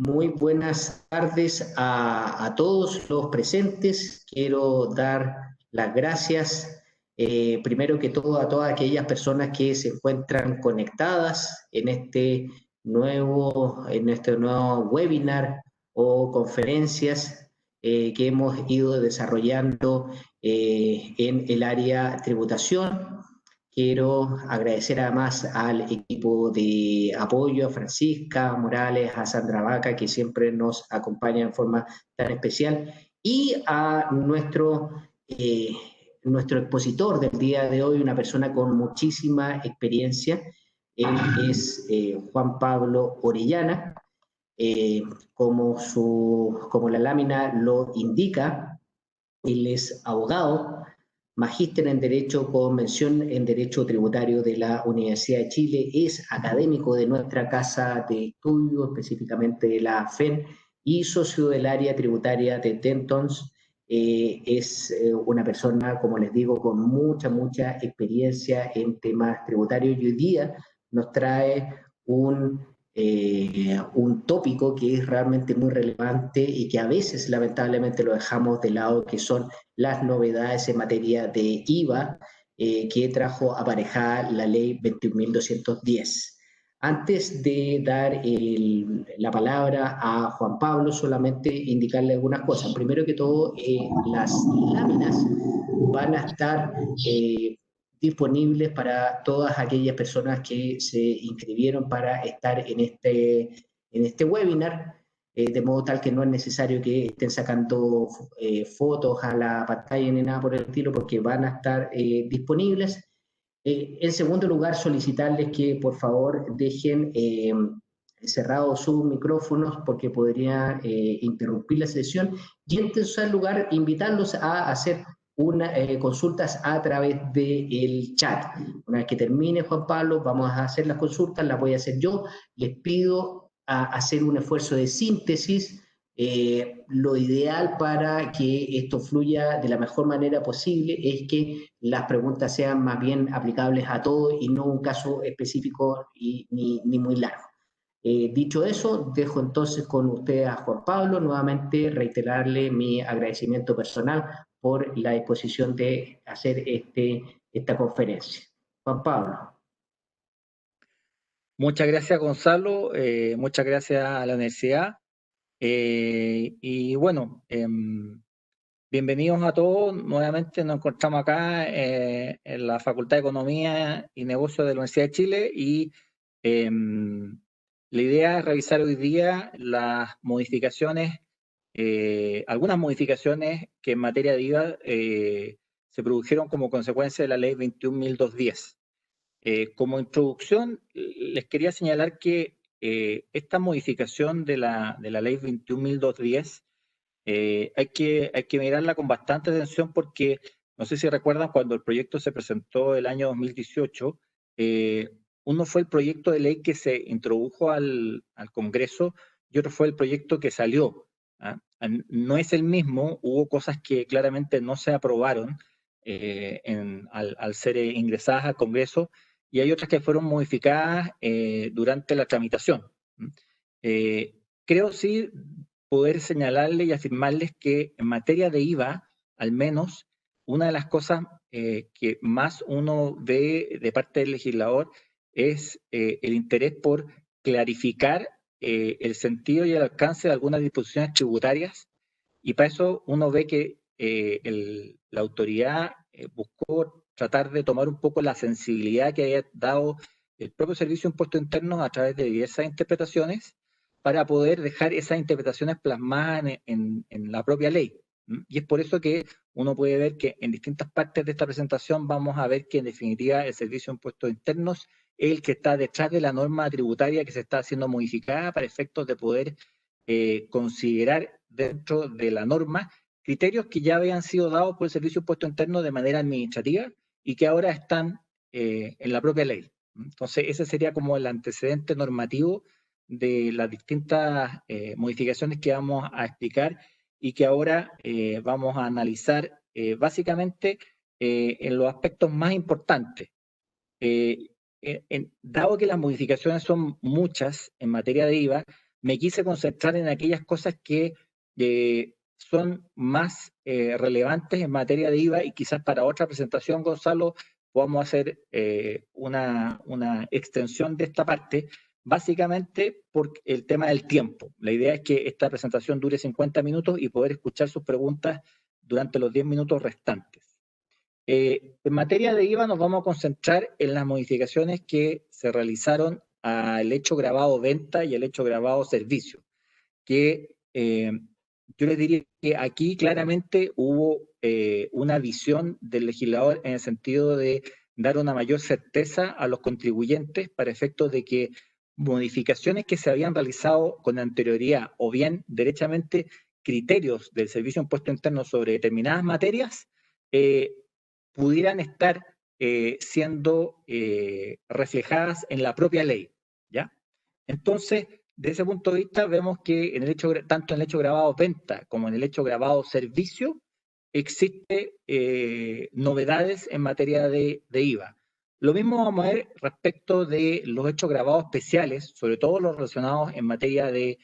Muy buenas tardes a todos los presentes. Quiero dar las gracias, primero que todo, a todas aquellas personas que se encuentran conectadas en este nuevo webinar o conferencias que hemos ido desarrollando en el área tributación. Quiero agradecer además al equipo de apoyo, a Francisca Morales, a Sandra Vaca, que siempre nos acompaña en forma tan especial, y a nuestro expositor del día de hoy, una persona con muchísima experiencia. Él es Juan Pablo Orellana. Eh, como la lámina lo indica, él es abogado, magíster en Derecho con mención en Derecho Tributario de la Universidad de Chile, es académico de nuestra casa de estudio, específicamente de la FEN, y socio del área tributaria de Dentons. Es una persona, como les digo, con mucha experiencia en temas tributarios y hoy día nos trae un tópico que es realmente muy relevante y que a veces lamentablemente lo dejamos de lado, que son las novedades en materia de IVA que trajo aparejada la ley 21.210. Antes de dar la palabra a Juan Pablo, solamente indicarle algunas cosas. Primero que todo, las láminas van a estar disponibles para todas aquellas personas que se inscribieron para estar en este webinar, de modo tal que no es necesario que estén sacando fotos a la pantalla ni nada por el estilo, porque van a estar disponibles. En segundo lugar, solicitarles que por favor dejen cerrados sus micrófonos porque podría interrumpir la sesión. Y en tercer lugar, invitarlos a hacer consultas a través del chat. Una vez que termine Juan Pablo, vamos a hacer las consultas, las voy a hacer yo. Les pido hacer un esfuerzo de síntesis. Lo ideal para que esto fluya de la mejor manera posible es que las preguntas sean más bien aplicables a todos y no un caso específico ni muy largo. Dicho eso, dejo entonces con usted a Juan Pablo, nuevamente reiterarle mi agradecimiento personal por la disposición de hacer esta conferencia. Juan Pablo. Muchas gracias, Gonzalo. Muchas gracias a la universidad. Y bueno, bienvenidos a todos. Nuevamente nos encontramos acá en la Facultad de Economía y Negocios de la Universidad de Chile y la idea es revisar hoy día las modificaciones, algunas modificaciones que en materia de IVA se produjeron como consecuencia de la ley 21.210. Como introducción, les quería señalar que esta modificación de la ley 21.210 hay que mirarla con bastante atención porque no sé si recuerdan cuando el proyecto se presentó el año 2018, uno fue el proyecto de ley que se introdujo al Congreso y otro fue el proyecto que salió. ¿Ah? No es el mismo, hubo cosas que claramente no se aprobaron al ser ingresadas al Congreso y hay otras que fueron modificadas durante la tramitación. Creo sí poder señalarles y afirmarles que en materia de IVA, al menos, una de las cosas que más uno ve de parte del legislador es el interés por clarificar el sentido y el alcance de algunas disposiciones tributarias, y para eso uno ve que la autoridad buscó tratar de tomar un poco la sensibilidad que había dado el propio Servicio de Impuestos Internos a través de diversas interpretaciones para poder dejar esas interpretaciones plasmadas en la propia ley. Y es por eso que uno puede ver que en distintas partes de esta presentación vamos a ver que en definitiva el Servicio de Impuestos Internos es el que está detrás de la norma tributaria que se está haciendo modificada para efectos de poder considerar dentro de la norma criterios que ya habían sido dados por el Servicio de Impuestos Internos de manera administrativa y que ahora están en la propia ley. Entonces, ese sería como el antecedente normativo de las distintas modificaciones que vamos a explicar y que ahora vamos a analizar básicamente en los aspectos más importantes. Dado que las modificaciones son muchas en materia de IVA, me quise concentrar en aquellas cosas que son más relevantes en materia de IVA, y quizás para otra presentación, Gonzalo, podamos hacer una extensión de esta parte, básicamente por el tema del tiempo. La idea es que esta presentación dure 50 minutos y poder escuchar sus preguntas durante los 10 minutos restantes. En materia de IVA nos vamos a concentrar en las modificaciones que se realizaron al hecho grabado venta y al hecho grabado servicio, que yo les diría que aquí claramente hubo una visión del legislador en el sentido de dar una mayor certeza a los contribuyentes para efectos de que modificaciones que se habían realizado con anterioridad o bien derechamente criterios del Servicio de Impuesto Interno sobre determinadas materias pudieran estar siendo reflejadas en la propia ley, ¿ya? Entonces, desde ese punto de vista, vemos que en el hecho, tanto en el hecho grabado venta como en el hecho grabado servicio, existe novedades en materia de IVA. Lo mismo vamos a ver respecto de los hechos gravados especiales, sobre todo los relacionados en materia de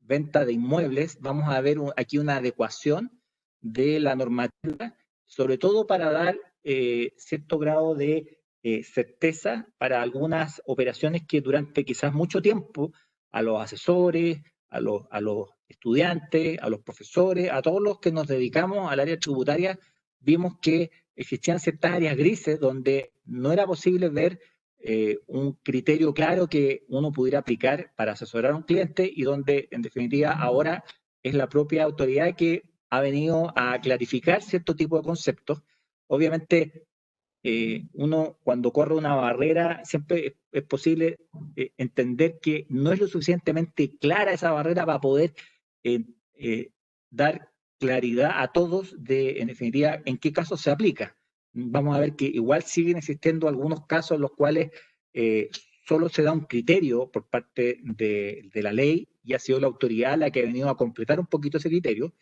venta de inmuebles. Vamos a ver aquí una adecuación de la normativa, sobre todo para dar cierto grado de certeza para algunas operaciones que durante quizás mucho tiempo a los asesores, a los estudiantes, a los profesores, a todos los que nos dedicamos al área tributaria, vimos que existían ciertas áreas grises donde no era posible ver un criterio claro que uno pudiera aplicar para asesorar a un cliente, y donde en definitiva ahora es la propia autoridad que ha venido a clarificar cierto tipo de conceptos. Obviamente, uno cuando corre una barrera siempre es posible entender que no es lo suficientemente clara esa barrera para poder eh, dar claridad a todos de, en definitiva, en qué casos se aplica. Vamos a ver que igual siguen existiendo algunos casos en los cuales eh, solo se da un criterio por parte de la ley, y ha sido la autoridad la que ha venido a completar un poquito ese criterio.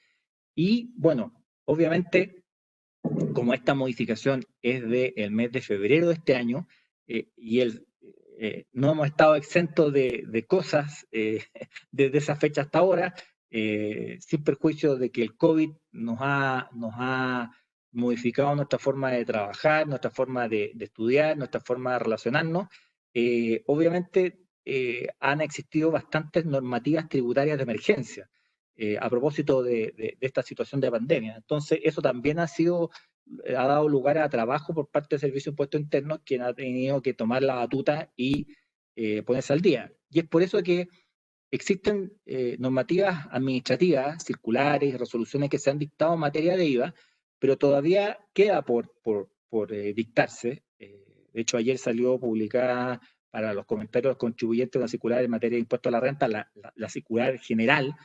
Y bueno, obviamente, como esta modificación es del mes de febrero de este año, no hemos estado exentos de cosas desde esa fecha hasta ahora, sin perjuicio de que el COVID nos ha modificado nuestra forma de trabajar, nuestra forma de estudiar, nuestra forma de relacionarnos. Obviamente han existido bastantes normativas tributarias de emergencia a propósito de esta situación de pandemia. Entonces, eso también ha dado lugar a trabajo por parte del Servicio de Impuestos Internos, quien ha tenido que tomar la batuta y ponerse al día. Y es por eso que existen normativas administrativas, circulares, resoluciones que se han dictado en materia de IVA, pero todavía queda por dictarse. De hecho, ayer salió publicada para los comentarios de los contribuyentes una circular en materia de impuesto a la renta, la circular general,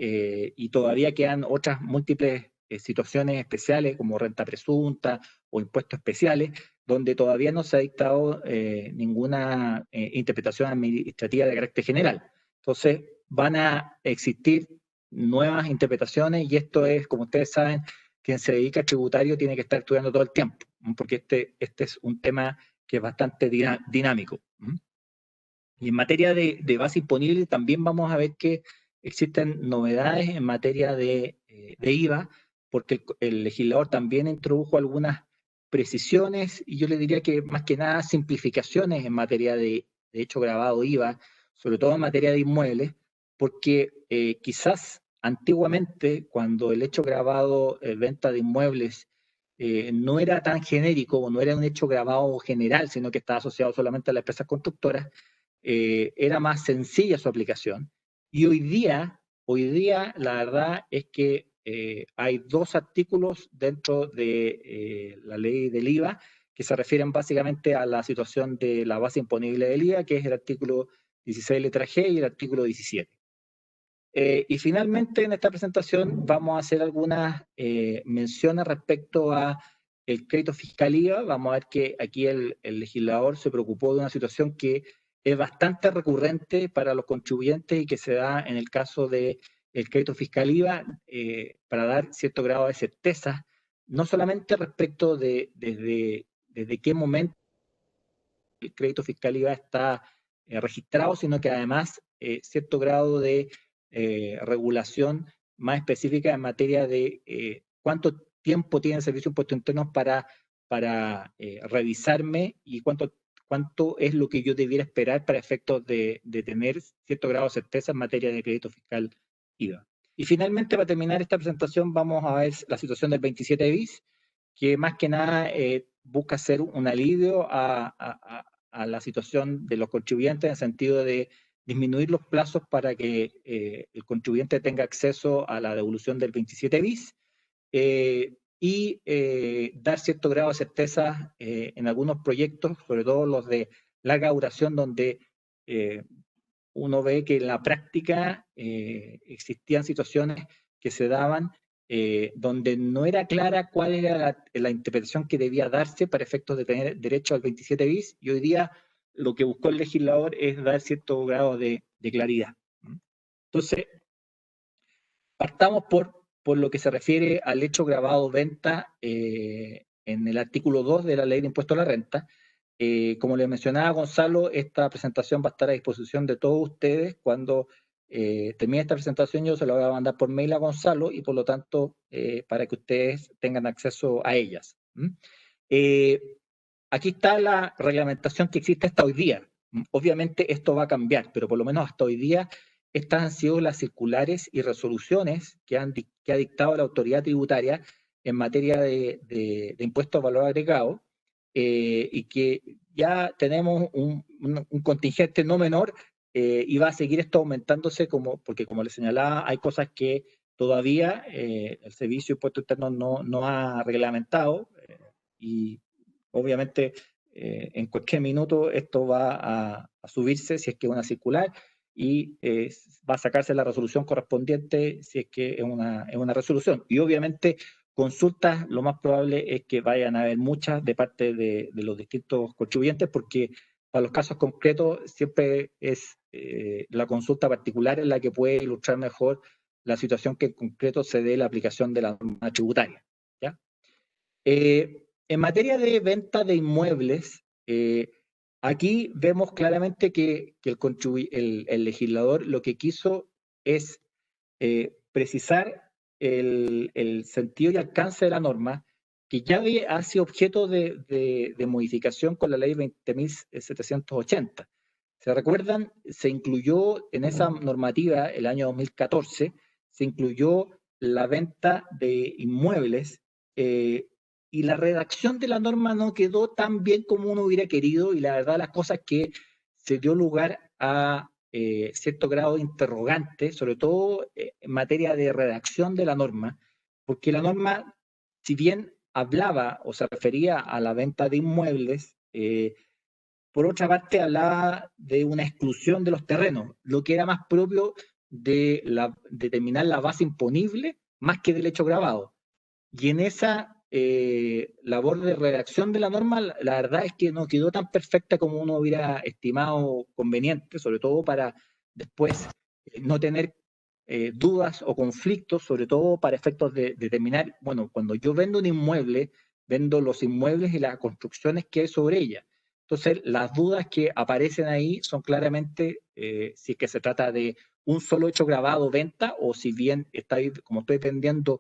y todavía quedan otras múltiples situaciones especiales como renta presunta o impuestos especiales, donde todavía no se ha dictado ninguna interpretación administrativa de carácter general. Entonces, van a existir nuevas interpretaciones, y esto es, como ustedes saben, quien se dedica a tributario tiene que estar estudiando todo el tiempo, porque este es un tema que es bastante dinámico. Y en materia de base imponible también vamos a ver que existen novedades en materia de IVA, porque el legislador también introdujo algunas precisiones, y yo le diría que más que nada simplificaciones en materia de hecho grabado IVA, sobre todo en materia de inmuebles, porque quizás antiguamente, cuando el hecho grabado venta de inmuebles no era tan genérico, o no era un hecho grabado general, sino que estaba asociado solamente a las empresas constructoras, era más sencilla su aplicación. Y hoy día la verdad es que hay dos artículos dentro de la ley del IVA que se refieren básicamente a la situación de la base imponible del IVA, que es el artículo 16 letra G y el artículo 17. Y finalmente en esta presentación vamos a hacer algunas menciones respecto a el crédito fiscal IVA. Vamos a ver que aquí el legislador se preocupó de una situación que es bastante recurrente para los contribuyentes y que se da en el caso del crédito fiscal IVA, para dar cierto grado de certeza, no solamente respecto de desde qué momento el crédito fiscal IVA está registrado, sino que además cierto grado de regulación más específica en materia de cuánto tiempo tiene el Servicio de Impuestos Internos para revisarme y cuánto es lo que yo debiera esperar para efectos de tener cierto grado de certeza en materia de crédito fiscal IVA. Y finalmente, para terminar esta presentación, vamos a ver la situación del 27 bis, que más que nada busca hacer un alivio a la situación de los contribuyentes en el sentido de disminuir los plazos para que el contribuyente tenga acceso a la devolución del 27 bis y dar cierto grado de certeza en algunos proyectos, sobre todo los de larga duración, donde uno ve que en la práctica existían situaciones que se daban donde no era clara cuál era la interpretación que debía darse para efectos de tener derecho al 27 bis, y hoy día lo que buscó el legislador es dar cierto grado de claridad. Entonces, partamos por lo que se refiere al hecho grabado venta en el artículo 2 de la Ley de Impuesto a la Renta. Como les mencionaba Gonzalo, esta presentación va a estar a disposición de todos ustedes. Cuando termine esta presentación yo se la voy a mandar por mail a Gonzalo y por lo tanto para que ustedes tengan acceso a ellas. Aquí está la reglamentación que existe hasta hoy día. Obviamente esto va a cambiar, pero por lo menos hasta hoy día estas han sido las circulares y resoluciones que ha dictado la autoridad tributaria en materia de impuestos de valor agregado y que ya tenemos un contingente no menor y va a seguir esto aumentándose porque como les señalaba, hay cosas que todavía el Servicio de Impuestos Internos no ha reglamentado y obviamente en cualquier minuto esto va a subirse si es que es una circular y va a sacarse la resolución correspondiente si es que es una resolución. Y obviamente consultas, lo más probable es que vayan a haber muchas de parte de los distintos contribuyentes, porque para los casos concretos siempre es la consulta particular en la que puede ilustrar mejor la situación que en concreto se dé la aplicación de la norma tributaria. ¿Ya? En materia de venta de inmuebles, aquí vemos claramente que el legislador lo que quiso es precisar el sentido y alcance de la norma, que ya ha sido objeto de modificación con la ley 20.780. ¿Se recuerdan? Se incluyó en esa normativa, el año 2014, se incluyó la venta de inmuebles y la redacción de la norma no quedó tan bien como uno hubiera querido, y la verdad las cosas que se dio lugar a cierto grado de interrogante, sobre todo en materia de redacción de la norma, porque la norma, si bien hablaba o se refería a la venta de inmuebles, por otra parte hablaba de una exclusión de los terrenos, lo que era más propio de determinar la base imponible más que del hecho grabado. Y en esa labor de redacción de la norma, la verdad es que no quedó tan perfecta como uno hubiera estimado conveniente, sobre todo para después no tener dudas o conflictos, sobre todo para efectos de determinar, bueno, cuando yo vendo un inmueble, vendo los inmuebles y las construcciones que hay sobre ella. Entonces, las dudas que aparecen ahí son claramente si es que se trata de un solo hecho grabado venta o si bien como estoy vendiendo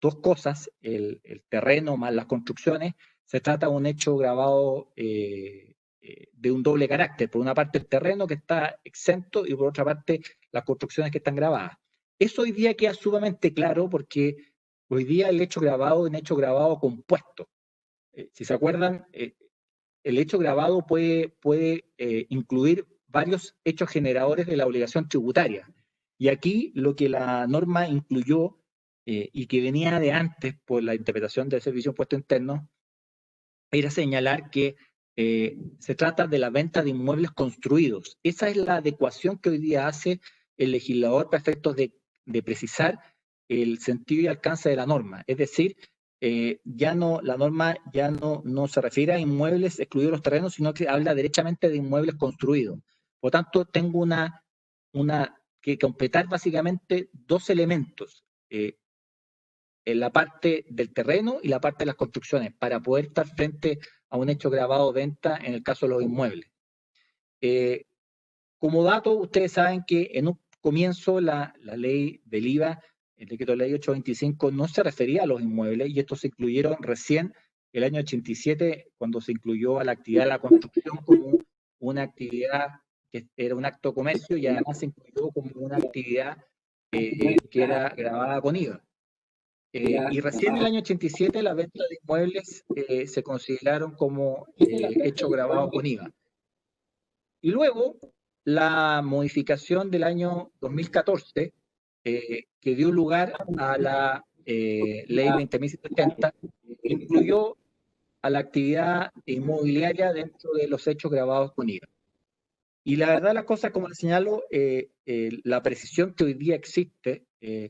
dos cosas, el terreno más las construcciones, se trata de un hecho grabado de un doble carácter. Por una parte el terreno que está exento y por otra parte las construcciones que están grabadas. Eso hoy día queda sumamente claro porque hoy día el hecho grabado es un hecho grabado compuesto. Si se acuerdan, el hecho grabado puede incluir varios hechos generadores de la obligación tributaria. Y aquí lo que la norma incluyó y que venía de antes por la interpretación del Servicio de Impuestos Internos era señalar que se trata de la venta de inmuebles construidos. Esa es la adecuación que hoy día hace el legislador para efectos de precisar el sentido y alcance de la norma. Es decir, la norma ya no se refiere a inmuebles excluidos los terrenos, sino que habla derechamente de inmuebles construidos. Por tanto, tengo que completar básicamente dos elementos. En la parte del terreno y la parte de las construcciones, para poder estar frente a un hecho grabado de venta en el caso de los inmuebles. Como dato, ustedes saben que en un comienzo la ley del IVA, el decreto de ley 825, no se refería a los inmuebles, y estos se incluyeron recién el año 87, cuando se incluyó a la actividad de la construcción como una actividad que era un acto de comercio, y además se incluyó como una actividad que era grabada con IVA. Y recién en el año 87 las ventas de inmuebles se consideraron como hechos grabados con IVA. Y luego la modificación del año 2014, que dio lugar a la ley 20.170, incluyó a la actividad inmobiliaria dentro de los hechos grabados con IVA. Y la verdad, las cosas, como les señalo, la precisión que hoy día existe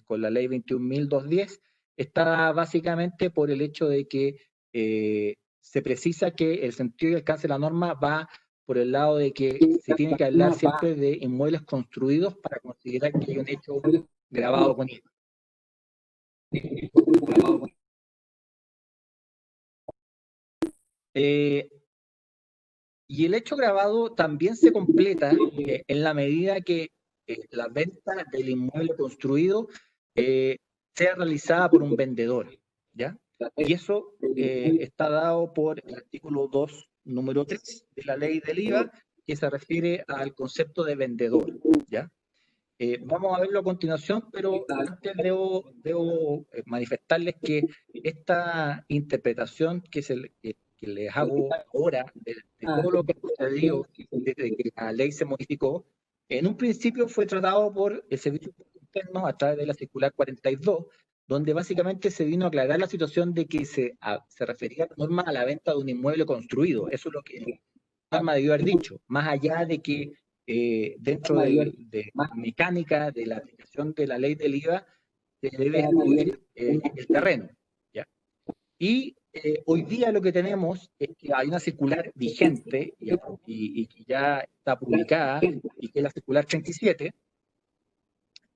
con la ley 21.210 está básicamente por el hecho de que se precisa que el sentido y alcance de la norma va por el lado de que se tiene que hablar siempre de inmuebles construidos para considerar que hay un hecho grabado con IVA. Y el hecho grabado también se completa en la medida que la venta del inmueble construido sea realizada por un vendedor, ¿ya? Y eso está dado por el artículo 2, número 3 de la ley del IVA, que se refiere al concepto de vendedor, ¿ya? Vamos a verlo a continuación, pero antes debo manifestarles que esta interpretación que les hago ahora de todo lo que sucedió desde que la ley se modificó, en un principio fue tratado por el Servicio Interno a través de la circular 42, donde básicamente se vino a aclarar la situación de que se refería la norma a la venta de un inmueble construido. Eso es lo que la norma debió haber dicho, más allá de que dentro de la mecánica de la aplicación de la ley del IVA se debe excluir el terreno, ¿ya? Y hoy día lo que tenemos es que hay una circular vigente y que ya está publicada, y que es la circular 37,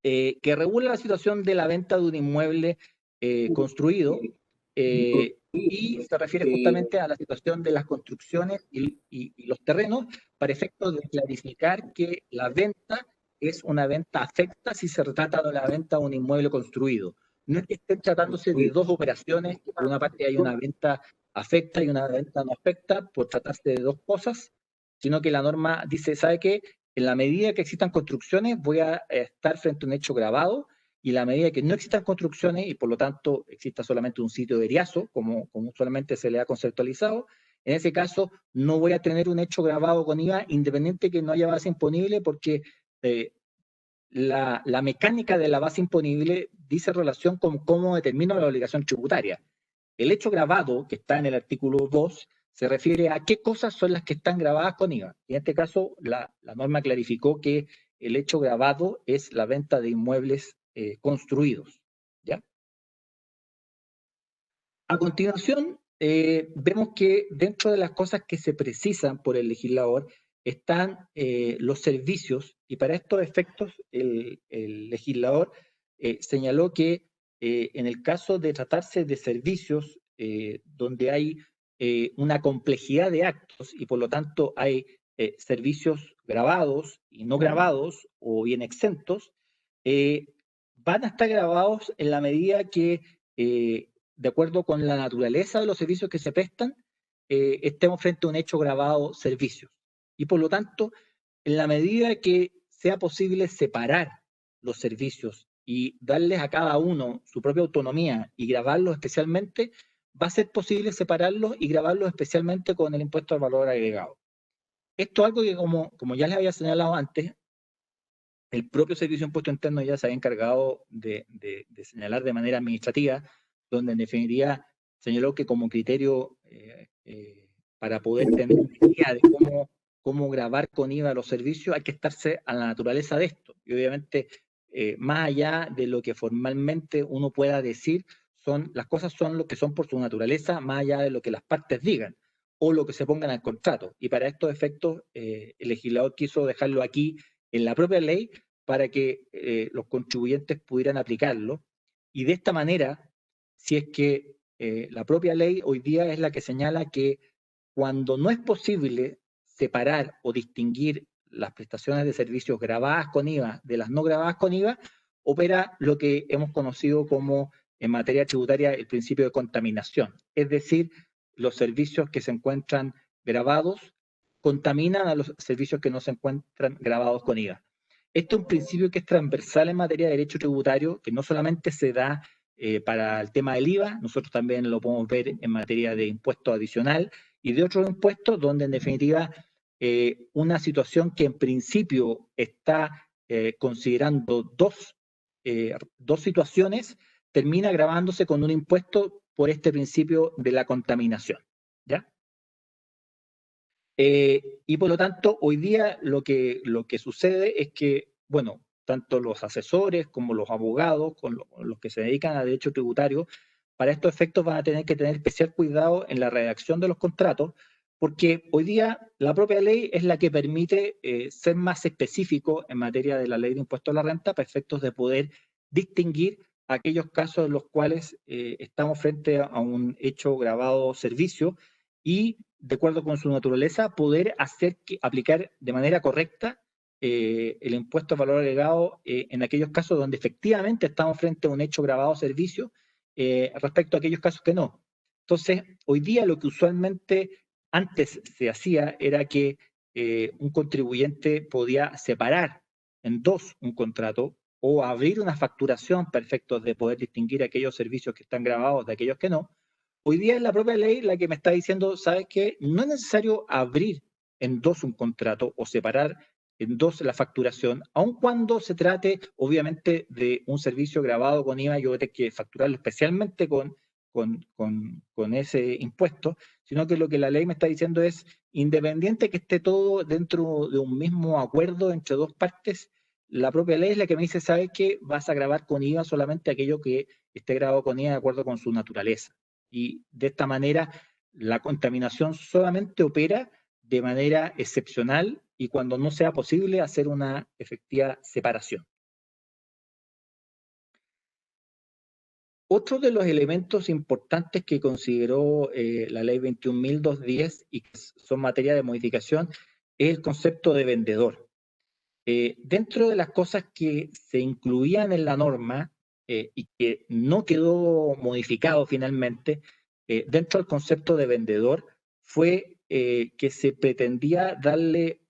que regula la situación de la venta de un inmueble construido, y se refiere justamente a la situación de las construcciones y los terrenos, para efectos de clarificar que la venta es una venta afecta si se trata de la venta de un inmueble construido. No es que estén tratándose de dos operaciones, que por una parte hay una venta afecta y una venta no afecta, por tratarse de dos cosas, sino que la norma dice, ¿sabe qué? En la medida que existan construcciones, voy a estar frente a un hecho grabado, y en la medida que no existan construcciones y por lo tanto exista solamente un sitio de eriazo, como usualmente se le ha conceptualizado, en ese caso no voy a tener un hecho grabado con IVA, independiente que no haya base imponible, porque la mecánica de la base imponible dice relación con cómo determina la obligación tributaria. El hecho grabado, que está en el artículo 2, se refiere a qué cosas son las que están grabadas con IVA. Y en este caso, la norma clarificó que el hecho grabado es la venta de inmuebles construidos, ¿ya? A continuación, vemos que dentro de las cosas que se precisan por el legislador están los servicios, y para estos efectos el legislador señaló que en el caso de tratarse de servicios donde hay una complejidad de actos y por lo tanto hay servicios grabados y no grabados o bien exentos, van a estar grabados en la medida que de acuerdo con la naturaleza de los servicios que se prestan, estemos frente a un hecho grabado servicios. Y por lo tanto, en la medida que sea posible separar los servicios y darles a cada uno su propia autonomía y grabarlos especialmente, va a ser posible separarlos y grabarlos especialmente con el impuesto al valor agregado. Esto es algo que, como ya les había señalado antes, el propio Servicio de Impuesto Interno ya se había encargado de señalar de manera administrativa, donde en definitiva señaló que como criterio para poder tener idea de cómo grabar con IVA los servicios hay que estarse a la naturaleza de esto. Y obviamente, más allá de lo que formalmente uno pueda decir, las cosas son lo que son por su naturaleza, más allá de lo que las partes digan o lo que se pongan al contrato. Y para estos efectos, el legislador quiso dejarlo aquí en la propia ley para que los contribuyentes pudieran aplicarlo. Y de esta manera, si es que la propia ley hoy día es la que señala que cuando no es posible separar o distinguir las prestaciones de servicios grabadas con IVA de las no grabadas con IVA, opera lo que hemos conocido como en materia tributaria el principio de contaminación. Es decir, los servicios que se encuentran grabados contaminan a los servicios que no se encuentran grabados con IVA. Este es un principio que es transversal en materia de derecho tributario, que no solamente se da para el tema del IVA, nosotros también lo podemos ver en materia de impuesto adicional y de otros impuestos, donde en definitiva una situación que en principio está considerando dos situaciones, termina agravándose con un impuesto por este principio de la contaminación, ¿ya? Y por lo tanto, hoy día lo que sucede es que, bueno, tanto los asesores como los abogados, con los que se dedican a derecho tributario, para estos efectos van a tener que tener especial cuidado en la redacción de los contratos, porque hoy día la propia ley es la que permite ser más específico en materia de la ley de impuesto a la renta para efectos de poder distinguir aquellos casos en los cuales estamos frente a un hecho grabado servicio y, de acuerdo con su naturaleza, poder aplicar de manera correcta el impuesto al valor agregado en aquellos casos donde efectivamente estamos frente a un hecho grabado servicio respecto a aquellos casos que no. Entonces, hoy día lo que usualmente antes se hacía era que un contribuyente podía separar en dos un contrato o abrir una facturación para efectos de poder distinguir aquellos servicios que están grabados de aquellos que no. Hoy día es la propia ley la que me está diciendo, ¿sabes qué? No es necesario abrir en dos un contrato o separar en dos la facturación, aun cuando se trate, obviamente, de un servicio grabado con IVA, yo voy a tener que facturarlo especialmente con ese impuesto, sino que lo que la ley me está diciendo es, independiente que esté todo dentro de un mismo acuerdo entre dos partes, la propia ley es la que me dice, ¿sabes qué? Vas a grabar con IVA solamente aquello que esté grabado con IVA de acuerdo con su naturaleza. Y de esta manera, la contaminación solamente opera de manera excepcional y cuando no sea posible hacer una efectiva separación. Otro de los elementos importantes que consideró la ley 21.210 y que son materia de modificación es el concepto de vendedor. Dentro de las cosas que se incluían en la norma y que no quedó modificado finalmente, dentro del concepto de vendedor fue que se pretendía darle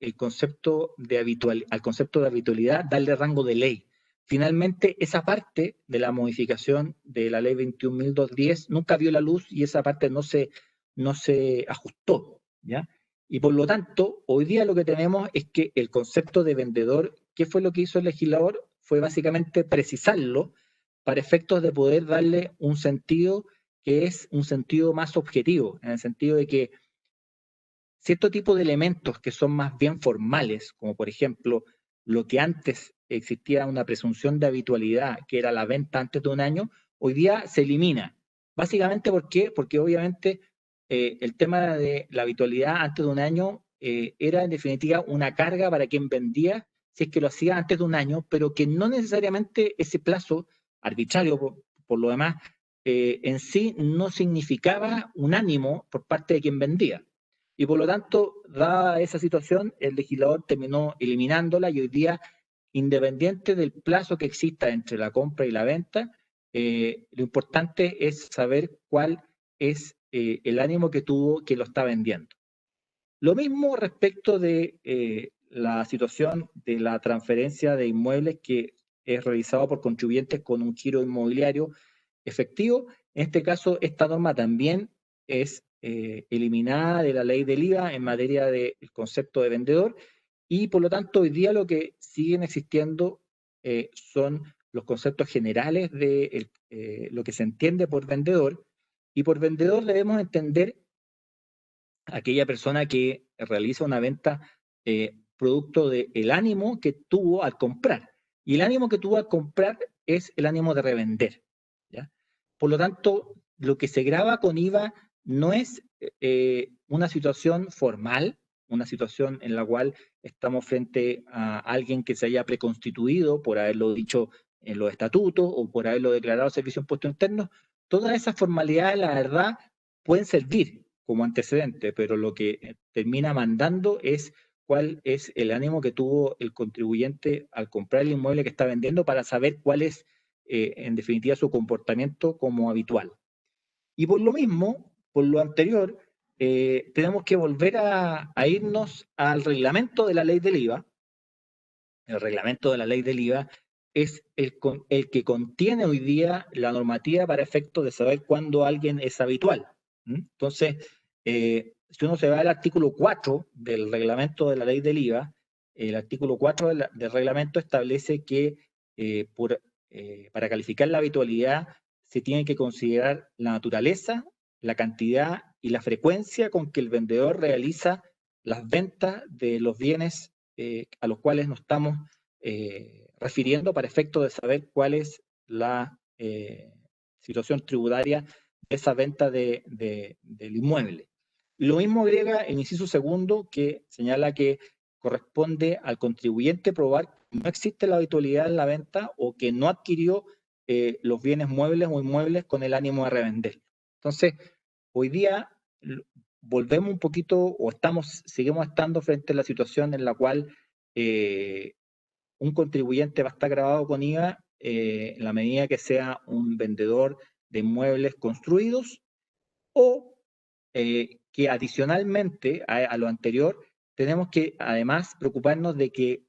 al concepto de habitualidad, darle rango de ley. Finalmente, esa parte de la modificación de la ley 21.210 nunca vio la luz y esa parte no se ajustó, ¿ya? Y por lo tanto, hoy día lo que tenemos es que el concepto de vendedor, ¿qué fue lo que hizo el legislador? Fue básicamente precisarlo para efectos de poder darle un sentido que es un sentido más objetivo, en el sentido de que cierto tipo de elementos que son más bien formales, como por ejemplo lo que antes existía una presunción de habitualidad, que era la venta antes de un año, hoy día se elimina. Básicamente, ¿por qué? Porque obviamente el tema de la habitualidad antes de un año era en definitiva una carga para quien vendía si es que lo hacía antes de un año, pero que no necesariamente ese plazo arbitrario por lo demás en sí no significaba un ánimo por parte de quien vendía. Y por lo tanto, dada esa situación, el legislador terminó eliminándola y hoy día, independiente del plazo que exista entre la compra y la venta, lo importante es saber cuál es el ánimo que tuvo quien lo está vendiendo. Lo mismo respecto de la situación de la transferencia de inmuebles que es realizado por contribuyentes con un giro inmobiliario efectivo. En este caso, esta norma también es eliminada de la ley del IVA en materia del concepto de vendedor y por lo tanto hoy día lo que siguen existiendo son los conceptos generales de lo que se entiende por vendedor y por vendedor debemos entender aquella persona que realiza una venta producto del ánimo que tuvo al comprar. Y el ánimo que tuvo al comprar es el ánimo de revender, ¿ya? Por lo tanto, lo que se graba con IVA no es una situación formal, una situación en la cual estamos frente a alguien que se haya preconstituido por haberlo dicho en los estatutos o por haberlo declarado servicio de impuestos internos. Todas esas formalidades, la verdad, pueden servir como antecedente, pero lo que termina mandando es cuál es el ánimo que tuvo el contribuyente al comprar el inmueble que está vendiendo para saber cuál es, en definitiva, su comportamiento como habitual. Y por lo mismo, por lo anterior, tenemos que volver a irnos al reglamento de la ley del IVA. El reglamento de la ley del IVA es el que contiene hoy día la normativa para efectos de saber cuándo alguien es habitual. Entonces, si uno se va al artículo 4 del reglamento de la ley del IVA, el artículo 4 del reglamento establece que para calificar la habitualidad se tiene que considerar la naturaleza, la cantidad y la frecuencia con que el vendedor realiza las ventas de los bienes a los cuales nos estamos refiriendo para efecto de saber cuál es la situación tributaria de esa venta del inmueble. Lo mismo agrega el inciso segundo, que señala que corresponde al contribuyente probar que no existe la habitualidad en la venta o que no adquirió los bienes muebles o inmuebles con el ánimo de revender. Entonces, hoy día volvemos un poquito o seguimos estando frente a la situación en la cual un contribuyente va a estar grabado con IVA en la medida que sea un vendedor de inmuebles construidos o que adicionalmente a lo anterior tenemos que además preocuparnos de que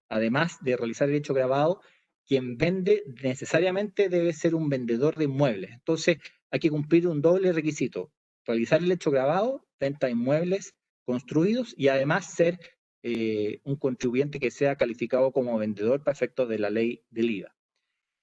además de realizar el hecho grabado, quien vende necesariamente debe ser un vendedor de inmuebles. Entonces hay que cumplir un doble requisito: realizar el hecho grabado, venta de inmuebles construidos, y además ser un contribuyente que sea calificado como vendedor para efectos de la ley del IVA.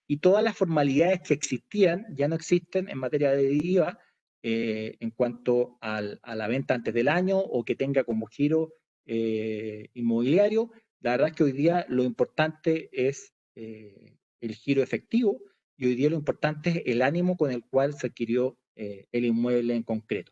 Y todas las formalidades que existían ya no existen en materia de IVA en cuanto a la venta antes del año o que tenga como giro inmobiliario. La verdad es que hoy día lo importante es el giro efectivo, y hoy día lo importante es el ánimo con el cual se adquirió el inmueble en concreto.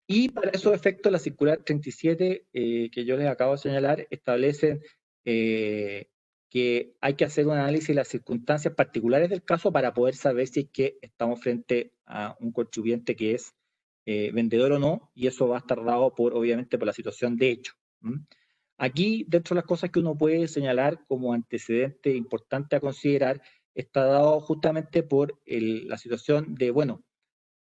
Y para esos efectos, la circular 37 que yo les acabo de señalar establece que hay que hacer un análisis de las circunstancias particulares del caso para poder saber si es que estamos frente a un contribuyente que es vendedor o no, y eso va a estar dado obviamente por la situación de hecho. Aquí, dentro de las cosas que uno puede señalar como antecedente importante a considerar, está dado justamente por la situación de, bueno,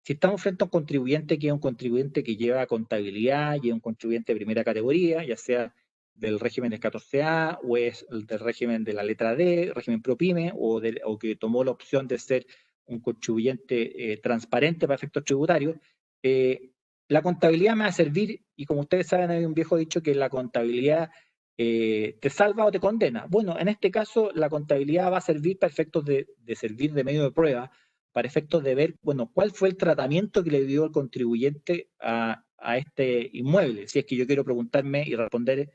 si estamos frente a un contribuyente que es un contribuyente que lleva contabilidad y es un contribuyente de primera categoría, ya sea del régimen del 14A o es del régimen de la letra D, régimen ProPyme, o que tomó la opción de ser un contribuyente transparente para efectos tributarios, la contabilidad me va a servir, y como ustedes saben, hay un viejo dicho que la contabilidad te salva o te condena. Bueno, en este caso la contabilidad va a servir para efectos de servir de medio de prueba, para efectos de ver, bueno, cuál fue el tratamiento que le dio el contribuyente a este inmueble, si es que yo quiero preguntarme y responder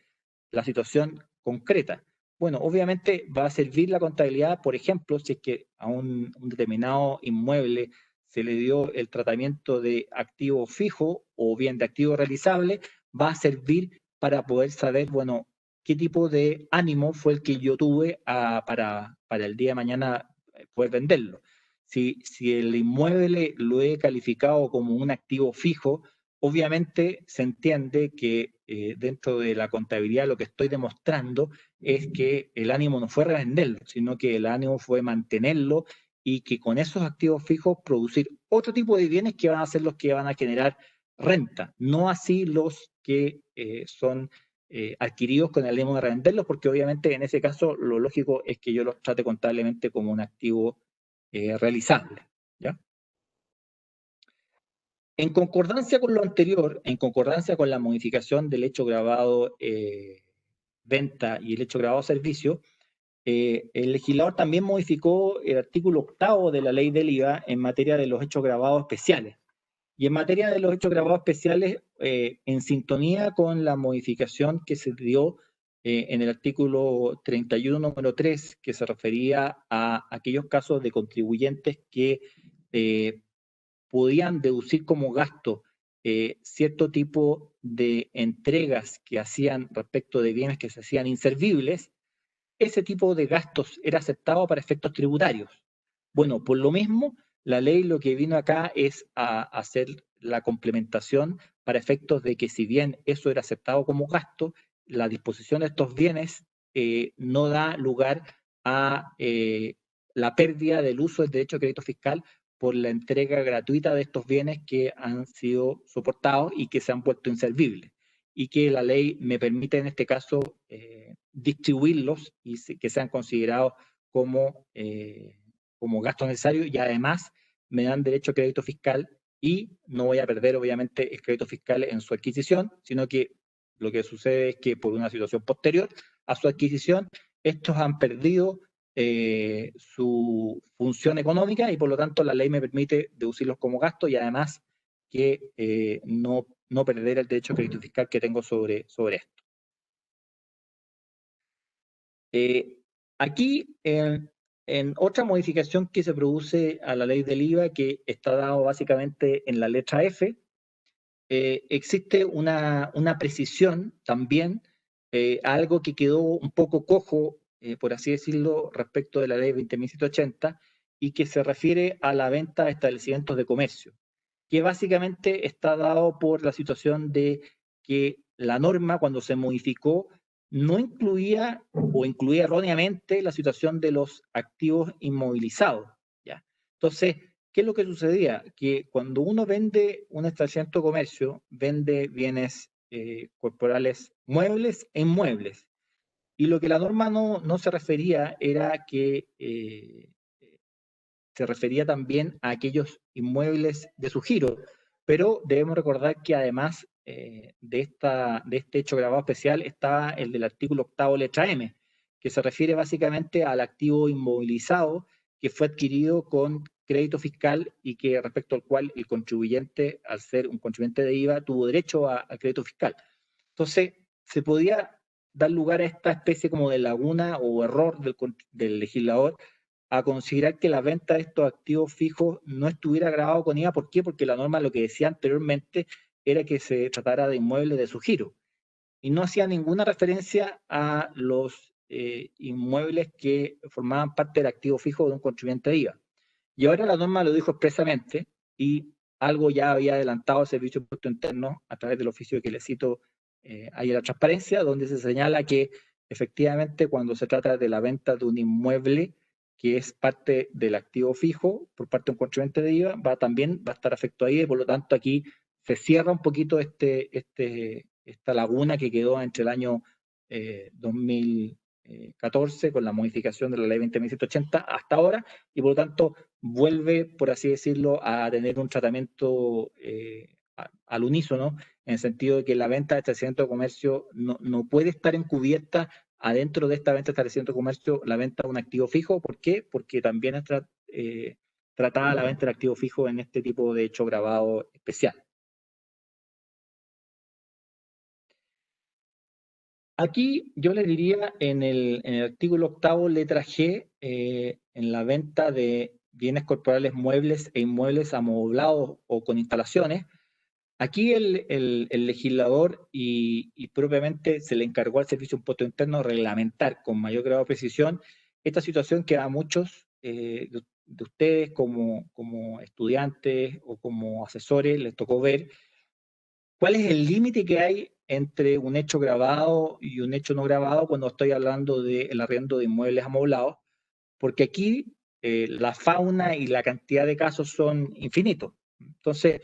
la situación concreta. Bueno, obviamente va a servir la contabilidad, por ejemplo, si es que a un determinado inmueble se le dio el tratamiento de activo fijo o bien de activo realizable, va a servir para poder saber, bueno, qué tipo de ánimo fue el que yo tuve para el día de mañana poder venderlo. Si el inmueble lo he calificado como un activo fijo, obviamente se entiende que dentro de la contabilidad lo que estoy demostrando es que el ánimo no fue revenderlo, sino que el ánimo fue mantenerlo, y que con esos activos fijos producir otro tipo de bienes que van a ser los que van a generar renta, no así los que son adquiridos con el ánimo de revenderlos, porque obviamente en ese caso lo lógico es que yo los trate contablemente como un activo realizable, ¿ya? En concordancia con lo anterior, en concordancia con la modificación del hecho grabado venta y el hecho grabado servicio, el legislador también modificó el artículo 8 de la ley del IVA en materia de los hechos gravados especiales. Y en materia de los hechos gravados especiales, en sintonía con la modificación que se dio en el artículo 31, número 3, que se refería a aquellos casos de contribuyentes que podían deducir como gasto cierto tipo de entregas que hacían respecto de bienes que se hacían inservibles, ese tipo de gastos era aceptado para efectos tributarios. Bueno, por lo mismo, la ley lo que vino acá es a hacer la complementación para efectos de que si bien eso era aceptado como gasto, la disposición de estos bienes no da lugar a la pérdida del uso del derecho de crédito fiscal por la entrega gratuita de estos bienes que han sido soportados y que se han vuelto inservibles, y que la ley me permite en este caso distribuirlos y que sean considerados como gasto necesario, y además me dan derecho a crédito fiscal y no voy a perder obviamente el crédito fiscal en su adquisición, sino que lo que sucede es que por una situación posterior a su adquisición, estos han perdido su función económica y por lo tanto la ley me permite deducirlos como gasto y además que no perder el derecho a crédito fiscal que tengo sobre esto. Aquí, en otra modificación que se produce a la ley del IVA, que está dado básicamente en la letra F, existe una precisión también, algo que quedó un poco cojo, por así decirlo, respecto de la ley 20.180, y que se refiere a la venta de establecimientos de comercio, que básicamente está dado por la situación de que la norma, cuando se modificó, no incluía o incluía erróneamente la situación de los activos inmovilizados, ¿ya? Entonces, ¿qué es lo que sucedía? Que cuando uno vende un establecimiento de comercio, vende bienes corporales muebles e inmuebles. Y lo que la norma no se refería era que se refería también a aquellos inmuebles de su giro, pero debemos recordar que además de este hecho grabado especial estaba el del artículo 8º letra M, que se refiere básicamente al activo inmovilizado que fue adquirido con crédito fiscal y que respecto al cual el contribuyente, al ser un contribuyente de IVA, tuvo derecho a crédito fiscal. Entonces, se podía dar lugar a esta especie como de laguna o error del legislador a considerar que la venta de estos activos fijos no estuviera grabado con IVA. ¿Por qué? Porque la norma lo que decía anteriormente era que se tratara de inmuebles de su giro y no hacía ninguna referencia a los inmuebles que formaban parte del activo fijo de un contribuyente de IVA. Y ahora la norma lo dijo expresamente y algo ya había adelantado el Servicio de Impuesto Interno a través del oficio que le cito ahí en la transparencia, donde se señala que efectivamente cuando se trata de la venta de un inmueble que es parte del activo fijo por parte de un contribuyente de IVA, también va a estar afecto ahí, y por lo tanto aquí se cierra un poquito esta laguna que quedó entre el año 2014 con la modificación de la ley 20.180 hasta ahora, y por lo tanto vuelve, por así decirlo, a tener un tratamiento al unísono, en el sentido de que la venta de establecimiento de comercio no puede estar encubierta adentro de esta venta de establecimiento de comercio la venta de un activo fijo. ¿Por qué? Porque también es tratada la venta del activo fijo en este tipo de hecho grabado especial. Aquí yo le diría en el artículo 8º, letra G, en la venta de bienes corporales muebles e inmuebles amoblados o con instalaciones, aquí el legislador y propiamente se le encargó al Servicio de Impuesto Interno reglamentar con mayor grado de precisión esta situación que a muchos de ustedes como estudiantes o como asesores les tocó ver. ¿Cuál es el límite que hay entre un hecho grabado y un hecho no grabado cuando estoy hablando del arriendo de inmuebles amoblados? Porque aquí la fauna y la cantidad de casos son infinitos. Entonces,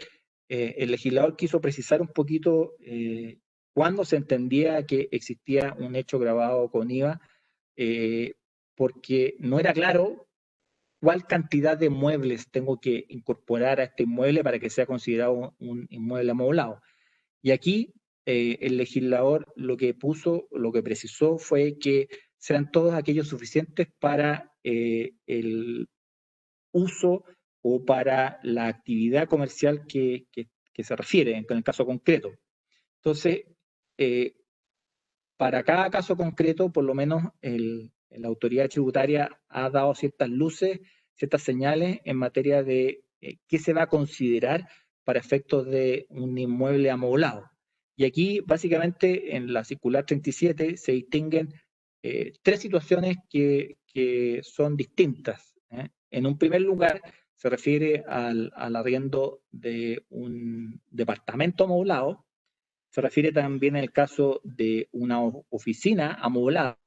el legislador quiso precisar un poquito cuándo se entendía que existía un hecho grabado con IVA, porque no era claro cuál cantidad de muebles tengo que incorporar a este inmueble para que sea considerado un inmueble amoblado. Y aquí el legislador lo que precisó fue que sean todos aquellos suficientes para el uso o para la actividad comercial que se refiere en el caso concreto. Entonces, para cada caso concreto, por lo menos la autoridad tributaria ha dado ciertas luces, ciertas señales en materia de qué se va a considerar para efectos de un inmueble amoblado. Y aquí, básicamente, en la circular 37 se distinguen tres situaciones que son distintas. En un primer lugar, se refiere al arriendo de un departamento amoblado, se refiere también en el caso de una oficina amoblada.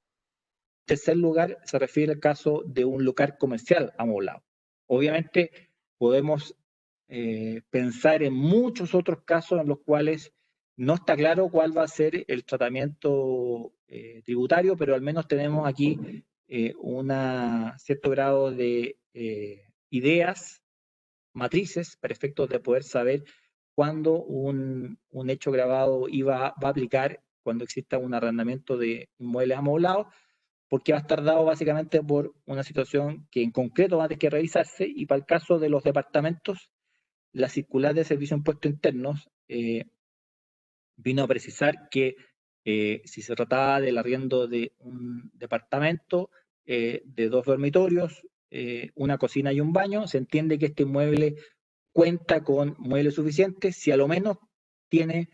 En tercer lugar, se refiere al caso de un local comercial amoblado. Obviamente, podemos pensar en muchos otros casos en los cuales no está claro cuál va a ser el tratamiento tributario, pero al menos tenemos aquí un cierto grado de ideas, matrices, para efectos de poder saber cuándo un hecho grabado va a aplicar cuando exista un arrendamiento de inmuebles amoblados, porque va a estar dado básicamente por una situación que en concreto va a tener que revisarse, y para el caso de los departamentos, la circular de Servicio de Impuestos Internos vino a precisar que si se trataba del arriendo de un departamento de 2 dormitorios, una cocina y un baño, se entiende que este inmueble cuenta con muebles suficientes si a lo menos tiene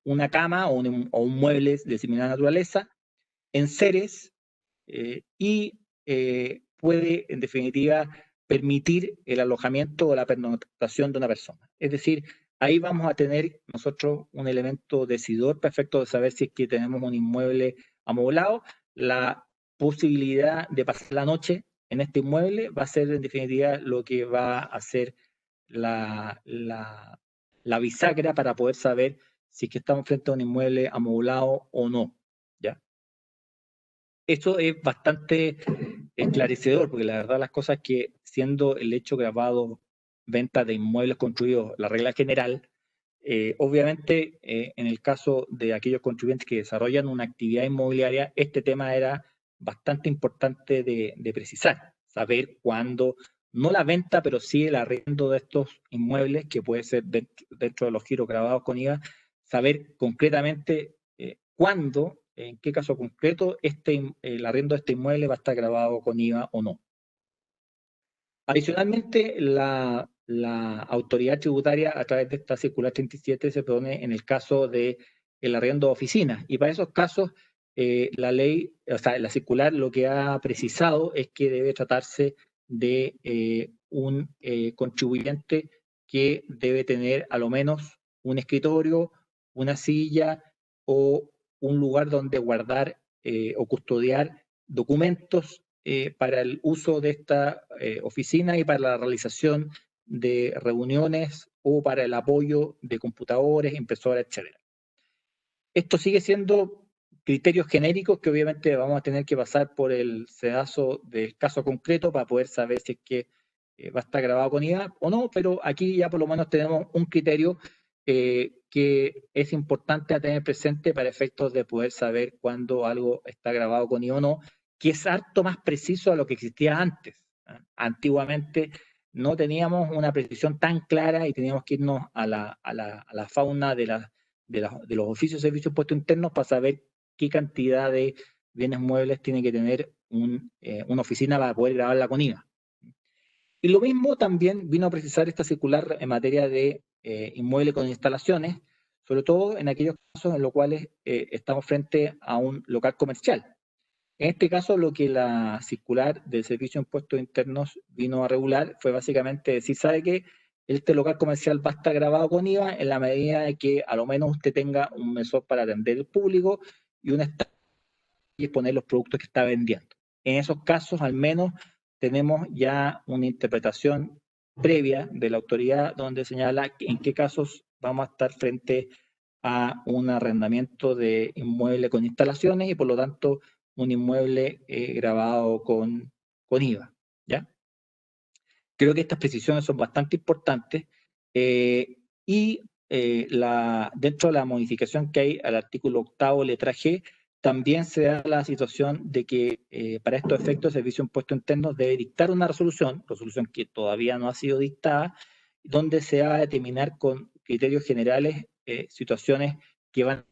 una cama o un mueble de similar naturaleza, enseres, y puede, en definitiva, permitir el alojamiento o la pernoctación de una persona. Es decir, ahí vamos a tener nosotros un elemento decidor perfecto de saber si es que tenemos un inmueble amoblado. La posibilidad de pasar la noche en este inmueble va a ser, en definitiva, lo que va a hacer la bisagra para poder saber si es que estamos frente a un inmueble amoblado o no. ¿Ya? Eso es bastante esclarecedor, porque la verdad las cosas es que, siendo el hecho grabado venta de inmuebles construidos la regla general, obviamente en el caso de aquellos contribuyentes que desarrollan una actividad inmobiliaria, este tema era bastante importante de precisar, saber cuándo, no la venta, pero sí el arriendo de estos inmuebles, que puede ser dentro de los giros grabados con IVA, saber concretamente cuándo, en qué caso concreto, el arriendo de este inmueble va a estar grabado con IVA o no. Adicionalmente, la autoridad tributaria, a través de esta circular 37, se pone en el caso de el arriendo de oficinas, y para esos casos la ley, o sea, la circular lo que ha precisado es que debe tratarse de un contribuyente que debe tener a lo menos un escritorio, una silla o un lugar donde guardar o custodiar documentos para el uso de esta oficina y para la realización de reuniones o para el apoyo de computadores, impresoras, etc. Esto sigue siendo criterios genéricos que obviamente vamos a tener que pasar por el sedazo del caso concreto para poder saber si es que va a estar grabado con IVA o no, pero aquí ya por lo menos tenemos un criterio que es importante a tener presente para efectos de poder saber cuándo algo está grabado con IVA o no, que es harto más preciso a lo que existía antes. Antiguamente no teníamos una precisión tan clara y teníamos que irnos a la fauna de los oficios de servicios de impuestos internos para saber qué cantidad de bienes muebles tiene que tener una oficina para poder grabarla con IVA. Y lo mismo también vino a precisar esta circular en materia de inmuebles con instalaciones, sobre todo en aquellos casos en los cuales estamos frente a un local comercial. En este caso, lo que la circular del Servicio de Impuestos Internos vino a regular fue básicamente decir, ¿sabe qué? Este local comercial va a estar grabado con IVA en la medida de que a lo menos usted tenga un mesón para atender el público y un stand y exponer los productos que está vendiendo. En esos casos, al menos, tenemos ya una interpretación previa de la autoridad donde señala en qué casos vamos a estar frente a un arrendamiento de inmueble con instalaciones y por lo tanto un inmueble grabado con IVA. ¿Ya? Creo que estas precisiones son bastante importantes y dentro de la modificación que hay al artículo 8º letra G, también se da la situación de que para estos efectos el Servicio de Impuestos Internos debe dictar una resolución que todavía no ha sido dictada, donde se va a determinar con criterios generales situaciones que van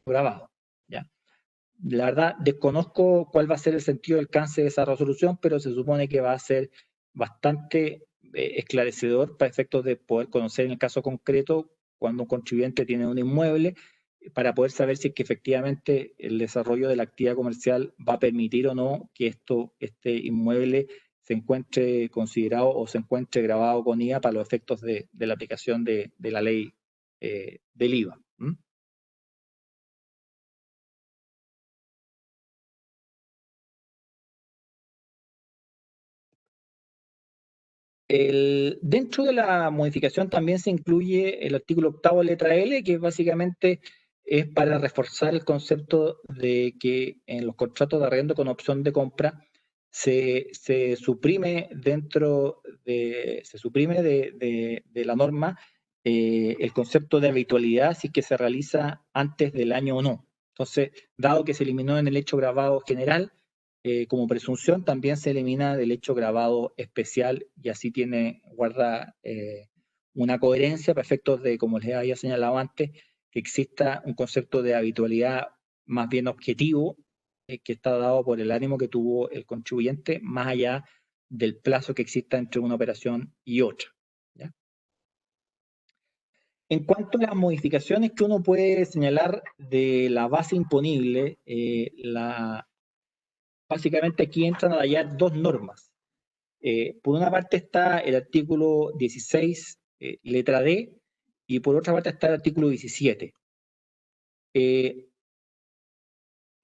grabados. ¿Ya? La verdad, desconozco cuál va a ser el sentido del alcance de esa resolución, pero se supone que va a ser bastante esclarecedor para efectos de poder conocer en el caso concreto cuando un contribuyente tiene un inmueble, para poder saber si es que efectivamente el desarrollo de la actividad comercial va a permitir o no que este inmueble se encuentre considerado o se encuentre grabado con IVA para los efectos de la aplicación de la ley del IVA. Dentro de la modificación también se incluye el artículo 8º, letra L, que básicamente es para reforzar el concepto de que en los contratos de arriendo con opción de compra se suprime de la norma el concepto de habitualidad si es que se realiza antes del año o no. Entonces, dado que se eliminó en el hecho grabado general, como presunción, también se elimina del hecho grabado especial y así guarda una coherencia para efectos de, como les había señalado antes, que exista un concepto de habitualidad más bien objetivo que está dado por el ánimo que tuvo el contribuyente, más allá del plazo que exista entre una operación y otra. ¿Ya? En cuanto a las modificaciones que uno puede señalar de la base imponible, básicamente aquí entran a hallar dos normas. Por una parte está el artículo 16, letra D, y por otra parte está el artículo 17.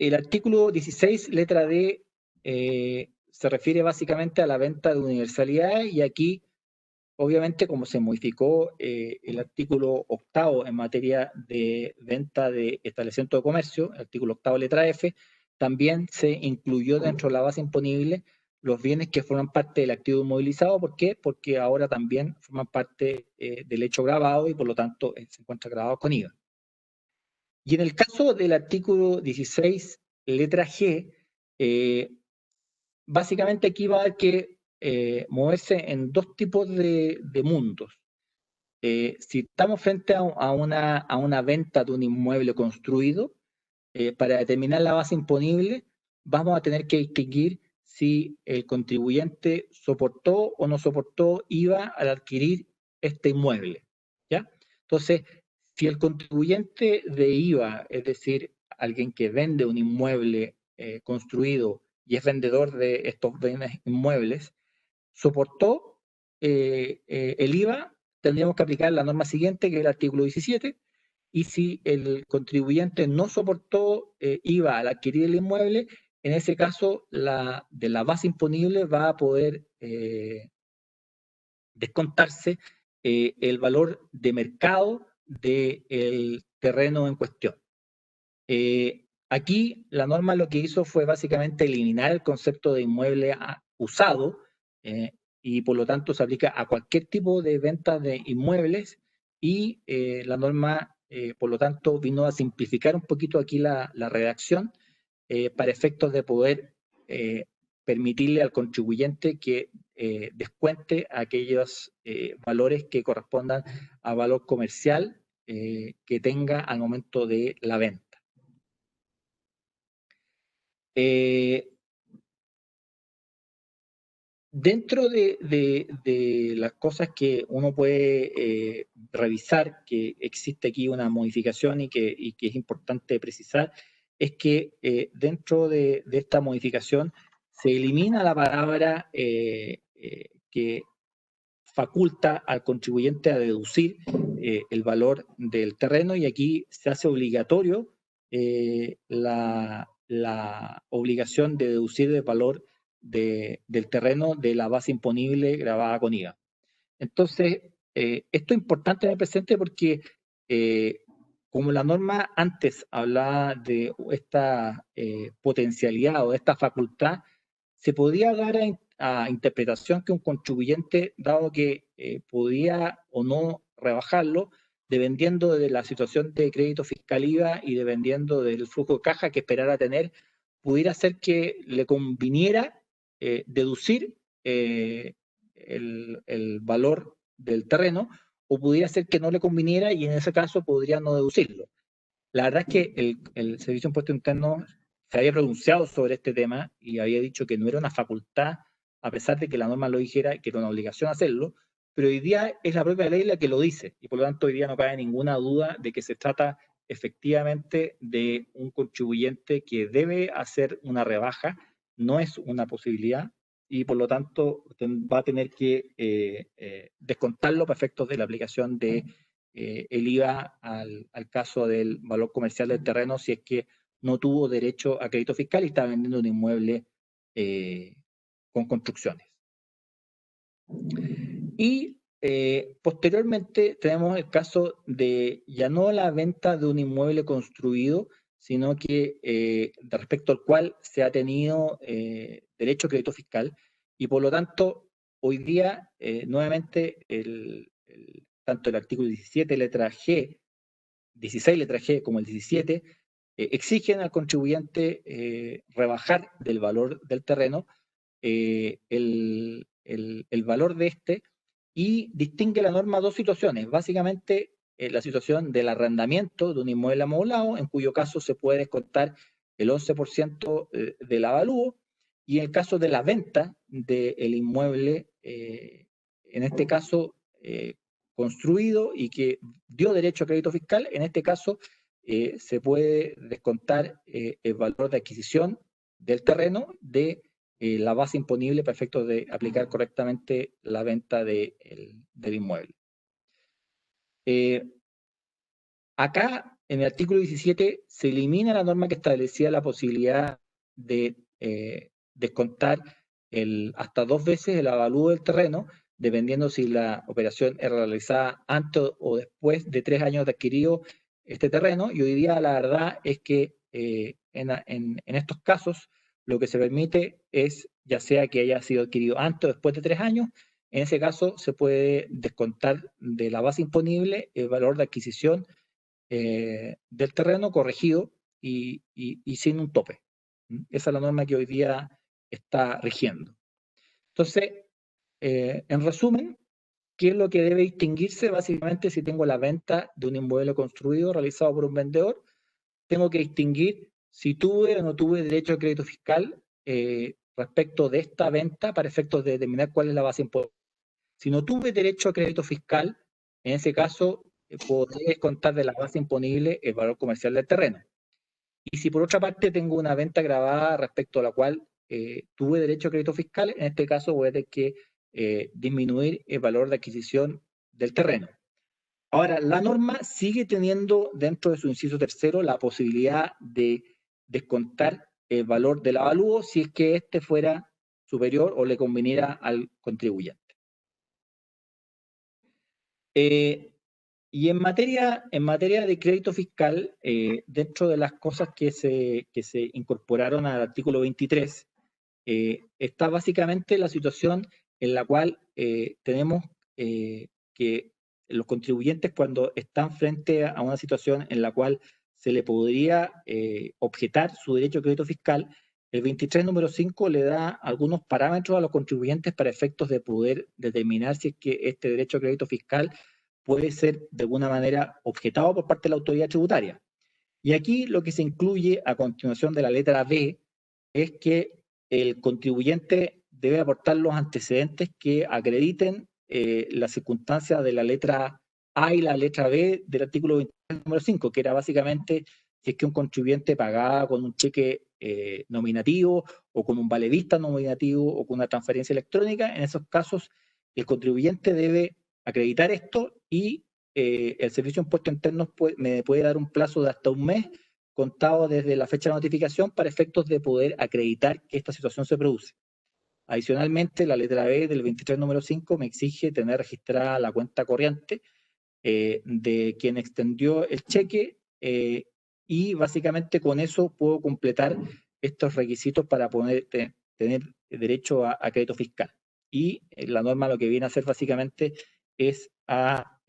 El artículo 16, letra D, se refiere básicamente a la venta de universalidad y aquí, obviamente, como se modificó el artículo 8º en materia de venta de establecimiento de comercio, el artículo 8º, letra F, también se incluyó dentro de la base imponible los bienes que forman parte del activo inmovilizado. ¿Por qué? Porque ahora también forman parte del hecho grabado y por lo tanto se encuentra grabado con IVA. Y en el caso del artículo 16, letra G, básicamente aquí va a haber que moverse en dos tipos de mundos. Si estamos frente a una venta de un inmueble construido, para determinar la base imponible, vamos a tener que distinguir si el contribuyente soportó o no soportó IVA al adquirir este inmueble. ¿Ya? Entonces, si el contribuyente de IVA, es decir, alguien que vende un inmueble construido y es vendedor de estos bienes inmuebles, soportó el IVA, tendríamos que aplicar la norma siguiente, que es el artículo 17, y si el contribuyente no soportó IVA al adquirir el inmueble, en ese caso de la base imponible va a poder descontarse el valor de mercado del terreno en cuestión. Aquí la norma lo que hizo fue básicamente eliminar el concepto de inmueble usado y por lo tanto se aplica a cualquier tipo de venta de inmuebles y la norma por lo tanto vino a simplificar un poquito aquí la redacción para efectos de poder permitirle al contribuyente que descuente aquellos valores que correspondan a valor comercial que tenga al momento de la venta. Dentro de las cosas que uno puede revisar, que existe aquí una modificación y que es importante precisar, es que dentro de esta modificación se elimina la palabra que faculta al contribuyente a deducir el valor del terreno y aquí se hace obligatorio la obligación de deducir el valor del terreno de la base imponible grabada con IVA. Entonces, esto es importante tener presente porque como la norma antes hablaba de esta potencialidad o de esta facultad, se podía dar a interpretación que un contribuyente, dado que podía o no rebajarlo, dependiendo de la situación de crédito fiscal IVA y dependiendo del flujo de caja que esperara tener, pudiera ser que le conviniera deducir el valor del terreno o pudiera ser que no le conviniera y en ese caso podría no deducirlo. La verdad es que el Servicio de Impuesto Interno se había pronunciado sobre este tema y había dicho que no era una facultad, a pesar de que la norma lo dijera, que era una obligación hacerlo, pero hoy día es la propia ley la que lo dice y por lo tanto hoy día no cabe ninguna duda de que se trata efectivamente de un contribuyente que debe hacer una rebaja, no es una posibilidad, y por lo tanto va a tener que descontarlo para efectos de la aplicación de el IVA al caso del valor comercial del terreno si es que no tuvo derecho a crédito fiscal y está vendiendo un inmueble con construcciones. Y posteriormente tenemos el caso de ya no la venta de un inmueble construido, sino que respecto al cual se ha tenido derecho a crédito fiscal y por lo tanto hoy día nuevamente tanto el artículo 17 letra G, 16 letra G como el 17 exigen al contribuyente rebajar del valor del terreno el valor de este y distingue la norma dos situaciones. Básicamente, la situación del arrendamiento de un inmueble amoblado, en cuyo caso se puede descontar el 11% del avalúo, y en el caso de la venta del inmueble, en este caso construido y que dio derecho a crédito fiscal, en este caso se puede descontar el valor de adquisición del terreno de la base imponible para efectos de aplicar correctamente la venta del inmueble. Acá, en el artículo 17, se elimina la norma que establecía la posibilidad de descontar hasta 2 veces el avalúo del terreno, dependiendo si la operación es realizada antes o después de 3 años de adquirido este terreno. Y hoy día la verdad es que en estos casos lo que se permite es, ya sea que haya sido adquirido antes o después de 3 años, en ese caso se puede descontar de la base imponible el valor de adquisición del terreno corregido y sin un tope. Esa es la norma que hoy día está rigiendo. Entonces, en resumen, ¿qué es lo que debe distinguirse? Básicamente, si tengo la venta de un inmueble construido realizado por un vendedor, tengo que distinguir si tuve o no tuve derecho a crédito fiscal respecto de esta venta para efectos de determinar cuál es la base imponible. Si no tuve derecho a crédito fiscal, en ese caso podré descontar de la base imponible el valor comercial del terreno. Y si por otra parte tengo una venta grabada respecto a la cual tuve derecho a crédito fiscal, en este caso voy a tener que disminuir el valor de adquisición del terreno. Ahora, la norma sigue teniendo dentro de su inciso tercero la posibilidad de descontar el valor del avalúo si es que éste fuera superior o le conveniera al contribuyente. Y en materia de crédito fiscal, dentro de las cosas que se incorporaron al artículo 23, está básicamente la situación en la cual tenemos que los contribuyentes, cuando están frente a una situación en la cual se le podría objetar su derecho a crédito fiscal, el 23 número 5 le da algunos parámetros a los contribuyentes para efectos de poder determinar si es que este derecho a crédito fiscal puede ser de alguna manera objetado por parte de la autoridad tributaria. Y aquí lo que se incluye a continuación de la letra B es que el contribuyente debe aportar los antecedentes que acrediten las circunstancias de la letra A y la letra B del artículo 23, número 5, que era básicamente si es que un contribuyente pagaba con un cheque nominativo o con un vale vista nominativo o con una transferencia electrónica. En esos casos, el contribuyente debe acreditar esto y el Servicio de Impuestos Internos me puede dar un plazo de hasta un mes contado desde la fecha de notificación para efectos de poder acreditar que esta situación se produce. Adicionalmente, la letra B del 23 número 5 me exige tener registrada la cuenta corriente de quien extendió el cheque y básicamente con eso puedo completar estos requisitos para poder tener derecho a crédito fiscal. Y la norma lo que viene a hacer básicamente es a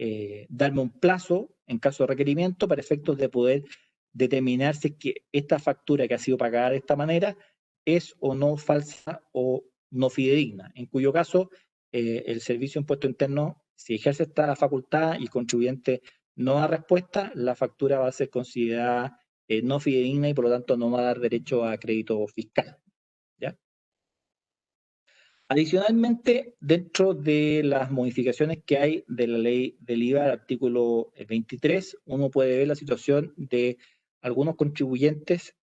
darme un plazo en caso de requerimiento para efectos de poder determinar si es que esta factura que ha sido pagada de esta manera es o no falsa o no fidedigna, en cuyo caso el Servicio de Impuestos Internos, si ejerce esta facultad y el contribuyente no da respuesta, la factura va a ser considerada no fidedigna y por lo tanto no va a dar derecho a crédito fiscal. ¿Ya? Adicionalmente, dentro de las modificaciones que hay de la ley del IVA, el artículo 23, uno puede ver la situación de algunos contribuyentes,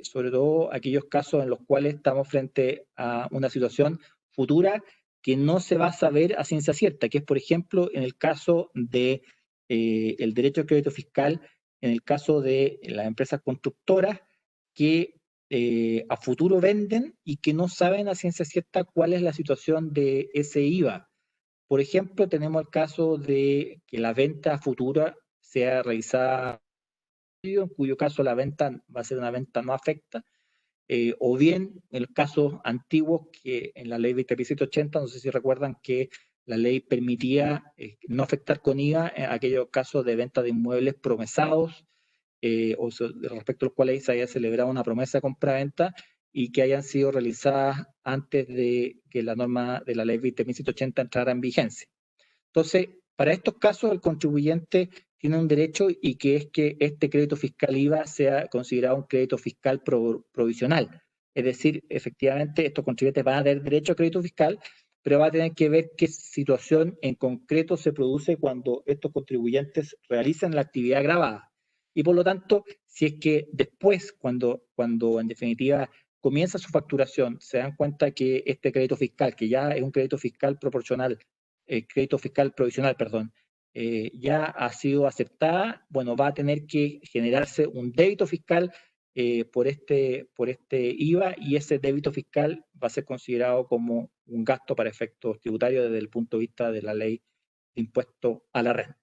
sobre todo aquellos casos en los cuales estamos frente a una situación futura que no se va a saber a ciencia cierta, que es, por ejemplo, en el caso de el derecho de crédito fiscal, en el caso de las empresas constructoras que a futuro venden y que no saben a ciencia cierta cuál es la situación de ese IVA. Por ejemplo, tenemos el caso de que la venta futura sea realizada, en cuyo caso la venta va a ser una venta no afecta, o bien el caso antiguo que en la ley 2780, no sé si recuerdan que la ley permitía no afectar con IVA en aquellos casos de venta de inmuebles promesados, respecto a los cuales se haya celebrado una promesa de compra-venta y que hayan sido realizadas antes de que la norma de la ley 2780 entrara en vigencia. Entonces, para estos casos, el contribuyente tiene un derecho y que es que este crédito fiscal IVA sea considerado un crédito fiscal provisional. Es decir, efectivamente, estos contribuyentes van a tener derecho a crédito fiscal, pero va a tener que ver qué situación en concreto se produce cuando estos contribuyentes realizan la actividad gravada. Y por lo tanto, si es que después, cuando en definitiva comienza su facturación, se dan cuenta que este crédito fiscal, que ya es un crédito fiscal proporcional, crédito fiscal provisional, perdón, ya ha sido aceptada, bueno, va a tener que generarse un débito fiscal por este IVA, y ese débito fiscal va a ser considerado como un gasto para efectos tributarios desde el punto de vista de la ley de impuesto a la renta.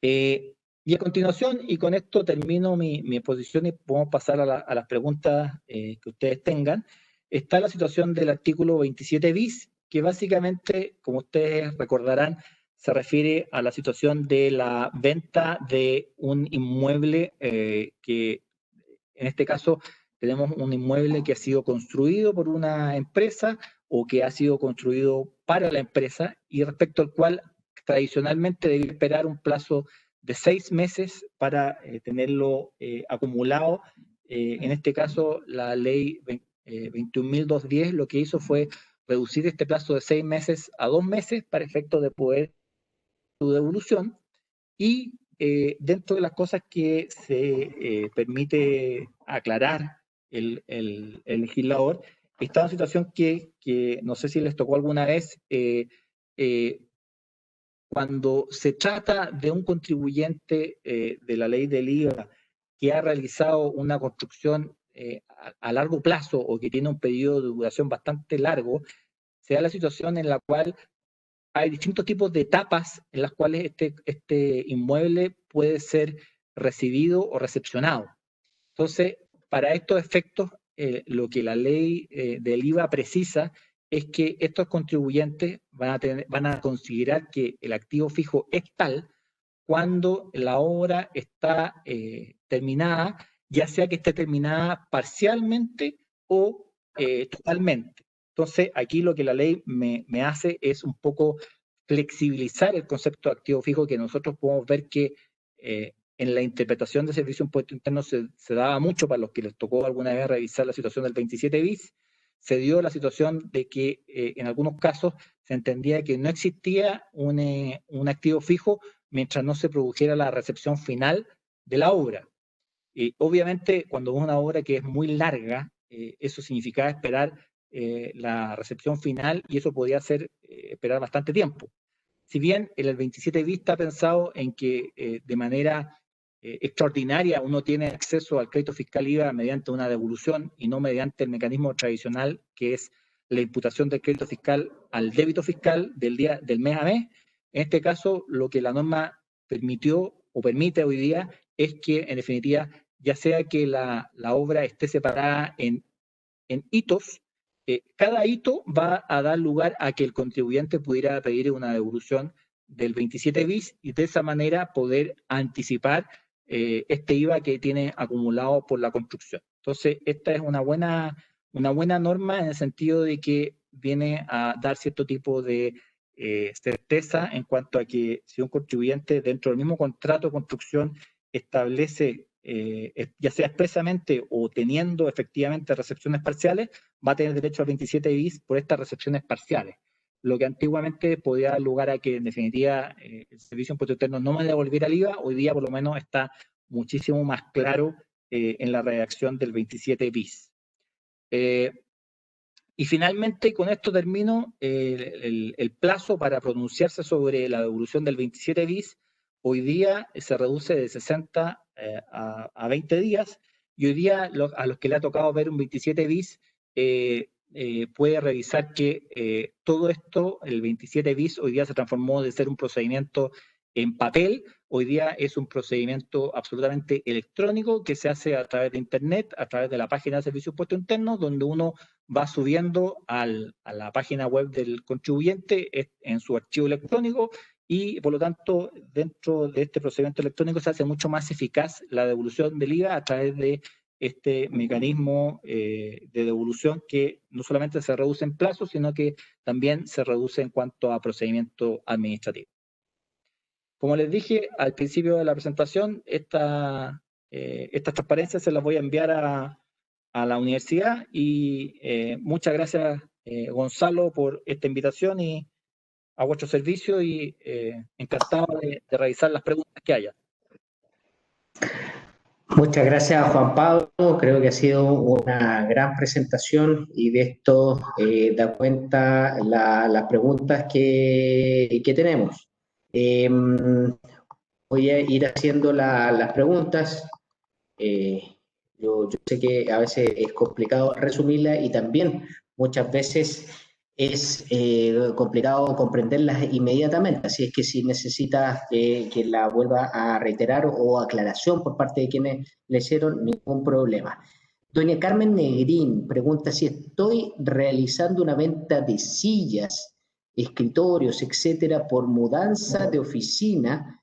Y a continuación, y con esto termino mi exposición y podemos pasar a las preguntas que ustedes tengan, está la situación del artículo 27 bis, que básicamente, como ustedes recordarán, se refiere a la situación de la venta de un inmueble que, en este caso, tenemos un inmueble que ha sido construido por una empresa o que ha sido construido para la empresa y respecto al cual tradicionalmente debe esperar un plazo de 6 meses para tenerlo acumulado. En este caso, la ley 21.210 lo que hizo fue reducir este plazo de 6 meses a 2 meses para efecto de poder su devolución, y dentro de las cosas que se permite aclarar el legislador, está una situación que no sé si les tocó alguna vez, cuando se trata de un contribuyente de la ley del IVA que ha realizado una construcción a largo plazo o que tiene un periodo de duración bastante largo, se da la situación en la cual hay distintos tipos de etapas en las cuales este inmueble puede ser recibido o recepcionado. Entonces, para estos efectos, lo que la ley del IVA precisa es que estos contribuyentes van a considerar que el activo fijo es tal cuando la obra está terminada, ya sea que esté terminada parcialmente o totalmente. Entonces, aquí lo que la ley me hace es un poco flexibilizar el concepto de activo fijo, que nosotros podemos ver que en la interpretación de servicio de impuesto interno se daba mucho para los que les tocó alguna vez revisar la situación del 27 bis. Se dio la situación de que en algunos casos se entendía que no existía un activo fijo mientras no se produjera la recepción final de la obra. Obviamente, cuando es una obra que es muy larga, eso significaba esperar la recepción final, y eso podía hacer esperar bastante tiempo. Si bien el 27 bis está pensado en que de manera extraordinaria uno tiene acceso al crédito fiscal IVA mediante una devolución y no mediante el mecanismo tradicional, que es la imputación del crédito fiscal al débito fiscal del mes a mes, en este caso lo que la norma permitió o permite hoy día es que, en definitiva, ya sea que la obra esté separada en hitos, cada hito va a dar lugar a que el contribuyente pudiera pedir una devolución del 27 bis y de esa manera poder anticipar este IVA que tiene acumulado por la construcción. Entonces, esta es una buena norma en el sentido de que viene a dar cierto tipo de certeza en cuanto a que si un contribuyente dentro del mismo contrato de construcción establece, ya sea expresamente o teniendo efectivamente recepciones parciales, va a tener derecho al 27 bis por estas recepciones parciales. Lo que antiguamente podía dar lugar a que, en definitiva, el Servicio de Impuesto Interno no me devolviera el IVA, hoy día por lo menos está muchísimo más claro en la redacción del 27 bis. Y finalmente, con esto termino, el plazo para pronunciarse sobre la devolución del 27 bis hoy día se reduce de 60 a 20 días, y hoy día a los que le ha tocado ver un 27 bis puede revisar que todo esto, el 27 bis, hoy día se transformó de ser un procedimiento en papel, hoy día es un procedimiento absolutamente electrónico que se hace a través de Internet, a través de la página de Servicios de Impuestos Internos, donde uno va subiendo a la página web del contribuyente en su archivo electrónico, y por lo tanto dentro de este procedimiento electrónico se hace mucho más eficaz la devolución del IVA a través de este mecanismo de devolución, que no solamente se reduce en plazo, sino que también se reduce en cuanto a procedimiento administrativo. Como les dije al principio de la presentación, estas transparencias se las voy a enviar a la universidad, y muchas gracias, Gonzalo, por esta invitación y a vuestro servicio, y encantado de revisar las preguntas que haya. Muchas gracias, Juan Pablo. Creo que ha sido una gran presentación y de esto da cuenta las preguntas que tenemos. Voy a ir haciendo las preguntas. Yo sé que a veces es complicado resumirlas y también muchas veces es complicado comprenderlas inmediatamente, así es que si necesitas que la vuelva a reiterar o aclaración por parte de quienes le hicieron, ningún problema. Doña Carmen Negrín pregunta si estoy realizando una venta de sillas, escritorios, etcétera, por mudanza de oficina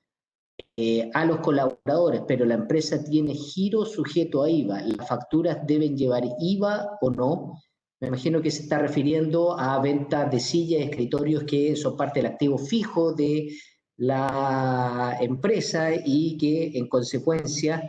a los colaboradores, pero la empresa tiene giro sujeto a IVA. ¿Las facturas deben llevar IVA o no? Me imagino que se está refiriendo a venta de sillas y escritorios que son parte del activo fijo de la empresa y que en consecuencia,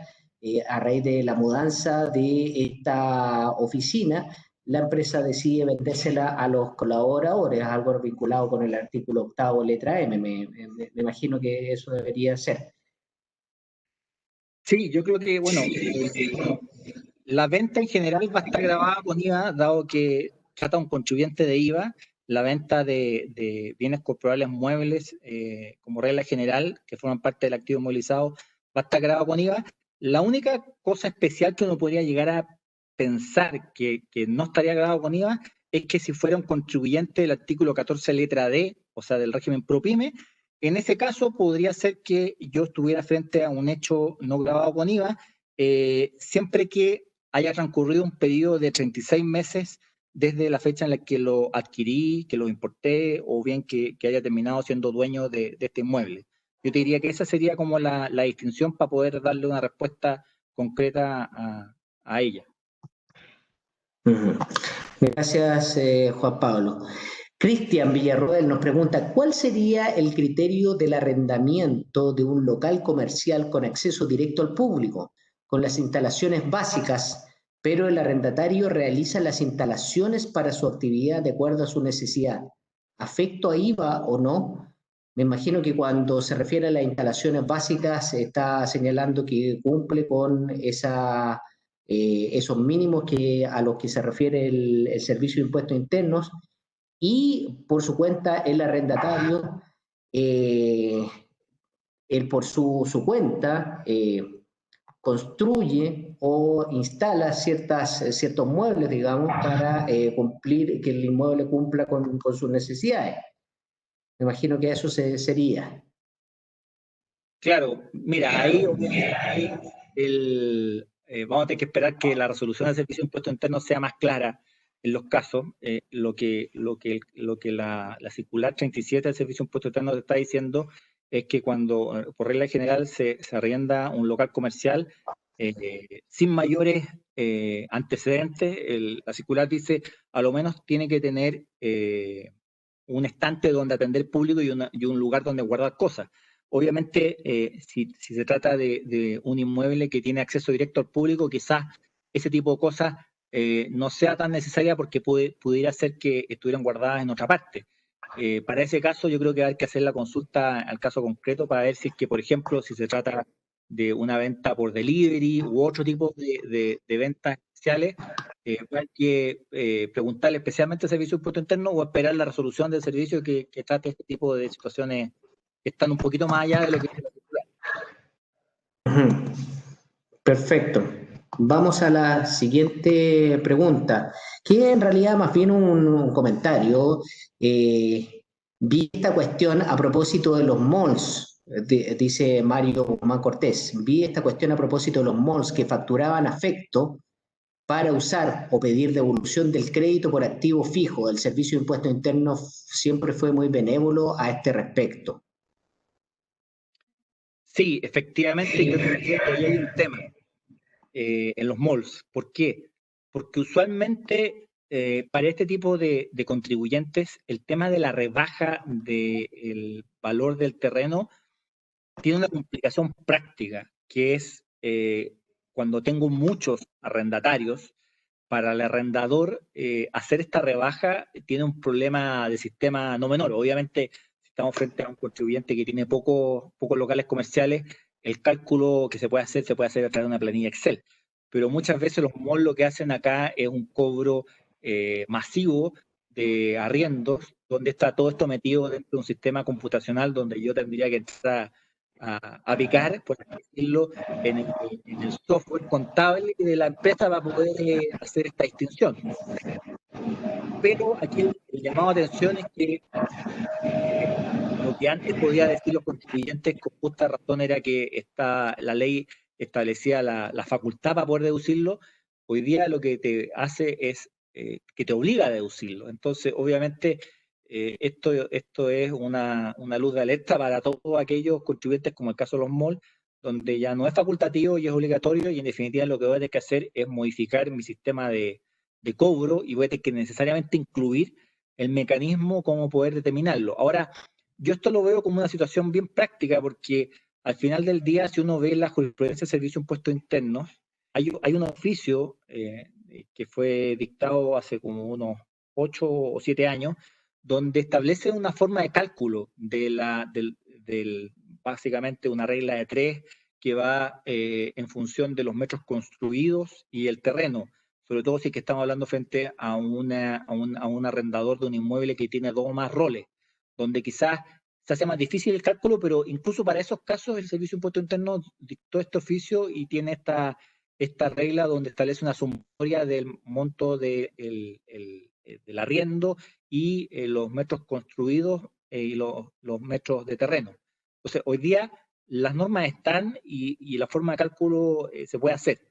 a raíz de la mudanza de esta oficina, la empresa decide vendérsela a los colaboradores, algo vinculado con el artículo 8, letra M. Me imagino que eso debería ser. Sí, yo creo que, bueno, la venta en general va a estar grabada con IVA, dado que trata un contribuyente de IVA. La venta de bienes corporales muebles, como regla general, que forman parte del activo movilizado, va a estar grabada con IVA. La única cosa especial que uno podría llegar a pensar que no estaría grabado con IVA es que si fuera un contribuyente del artículo 14, letra D, o sea, del régimen ProPyme, en ese caso podría ser que yo estuviera frente a un hecho no grabado con IVA, siempre que haya transcurrido un periodo de 36 meses desde la fecha en la que lo adquirí, que lo importé, o bien que haya terminado siendo dueño de este inmueble. Yo te diría que esa sería como la distinción para poder darle una respuesta concreta a ella. Gracias, Juan Pablo. Cristian Villarroel nos pregunta, ¿cuál sería el criterio del arrendamiento de un local comercial con acceso directo al público, con las instalaciones básicas, pero el arrendatario realiza las instalaciones para su actividad de acuerdo a su necesidad? ¿Afecto a IVA o no? Me imagino que cuando se refiere a las instalaciones básicas se está señalando que cumple con esos mínimos a los que se refiere el Servicio de Impuestos Internos, y por su cuenta el arrendatario, él por su cuenta, construye o instala ciertos muebles, digamos, para cumplir, que el inmueble cumpla con sus necesidades. Me imagino que eso sería. Claro, mira, ahí vamos a tener que esperar que la resolución del Servicio de Impuestos Internos sea más clara en los casos. Lo que la circular 37 del Servicio de Impuestos Internos está diciendo es que cuando, por regla general, se arrienda un local comercial sin mayores antecedentes, la circular dice a lo menos tiene que tener un estante donde atender público y un lugar donde guardar cosas. Obviamente, si se trata de un inmueble que tiene acceso directo al público, quizás ese tipo de cosas no sea tan necesaria, porque pudiera ser que estuvieran guardadas en otra parte. Para ese caso, yo creo que hay que hacer la consulta al caso concreto para ver si es que, por ejemplo, si se trata de una venta por delivery u otro tipo de ventas especiales, hay que preguntarle especialmente al Servicio de Impuesto Interno o esperar la resolución del servicio que trate este tipo de situaciones que están un poquito más allá de lo que es la Ujú. Perfecto. Vamos a la siguiente pregunta, que en realidad más bien un comentario. Vi esta cuestión a propósito de los malls, dice Mario Guzmán Cortés. Vi esta cuestión a propósito de los malls que facturaban afecto para usar o pedir devolución del crédito por activo fijo. El Servicio de Impuesto Interno siempre fue muy benévolo a este respecto. Sí, efectivamente, yo te diría que ahí hay un tema en los malls. ¿Por qué? Porque usualmente para este tipo de contribuyentes el tema de la rebaja del valor del terreno tiene una complicación práctica, que es cuando tengo muchos arrendatarios, para el arrendador hacer esta rebaja tiene un problema de sistema no menor. Obviamente, si estamos frente a un contribuyente que tiene pocos locales comerciales, el cálculo que se puede hacer a través de una planilla Excel. Pero muchas veces los malls lo que hacen acá es un cobro masivo de arriendos, donde está todo esto metido dentro de un sistema computacional donde yo tendría que entrar a picar, por así decirlo, en el software contable de la empresa para poder hacer esta distinción. Pero aquí el llamado a atención es que lo que antes podía decir los contribuyentes con justa razón era que la ley establecía la facultad para poder deducirlo, hoy día lo que te hace es que te obliga a deducirlo. Entonces, obviamente, esto es una luz de alerta para todos aquellos contribuyentes, como el caso de los malls, donde ya no es facultativo y es obligatorio, y en definitiva lo que voy a tener que hacer es modificar mi sistema de cobro y voy a tener que necesariamente incluir el mecanismo como poder determinarlo. Ahora, yo esto lo veo como una situación bien práctica porque al final del día, si uno ve la jurisprudencia del Servicio de Impuestos Internos, hay un oficio que fue dictado hace como unos 8 o 7 años, donde establece una forma de cálculo básicamente una regla de 3 que va en función de los metros construidos y el terreno, sobre todo si es que estamos hablando frente a un arrendador de un inmueble que tiene 2 o más roles, donde quizás se hace más difícil el cálculo, pero incluso para esos casos el Servicio de Impuesto Interno dictó este oficio y tiene esta regla donde establece una sumatoria del monto del arriendo y los metros construidos y los metros de terreno. Entonces, hoy día las normas están y la forma de cálculo se puede hacer.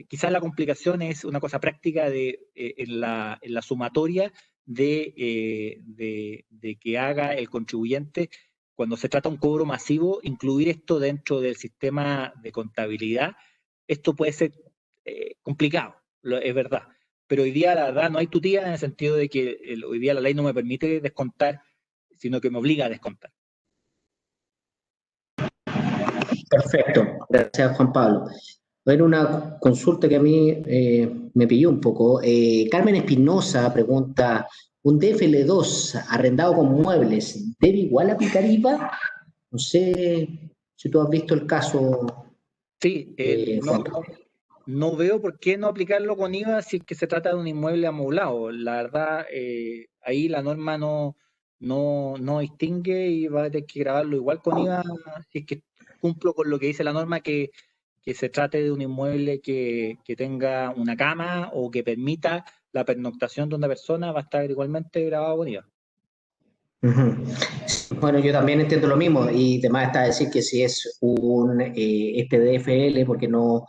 Quizás la complicación es una cosa práctica en la sumatoria de que haga el contribuyente cuando se trata de un cobro masivo, incluir esto dentro del sistema de contabilidad. Esto puede ser complicado, es verdad. Pero hoy día, la verdad, no hay tutía en el sentido de que hoy día la ley no me permite descontar, sino que me obliga a descontar. Perfecto, gracias Juan Pablo. Era una consulta que a mí me pilló un poco. Carmen Espinosa pregunta, ¿un DFL2 arrendado con muebles debe igual aplicar IVA? No sé si tú has visto el caso, Sí, Juan. no veo por qué no aplicarlo con IVA si es que se trata de un inmueble amoblado. La verdad, ahí la norma no distingue y va a tener que grabarlo igual con IVA si es que cumplo con lo que dice la norma, que se trate de un inmueble que tenga una cama o que permita la pernoctación de una persona, va a estar igualmente grabado con IVA. Ujú. Bueno, yo también entiendo lo mismo y además está decir que si es un DFL, porque no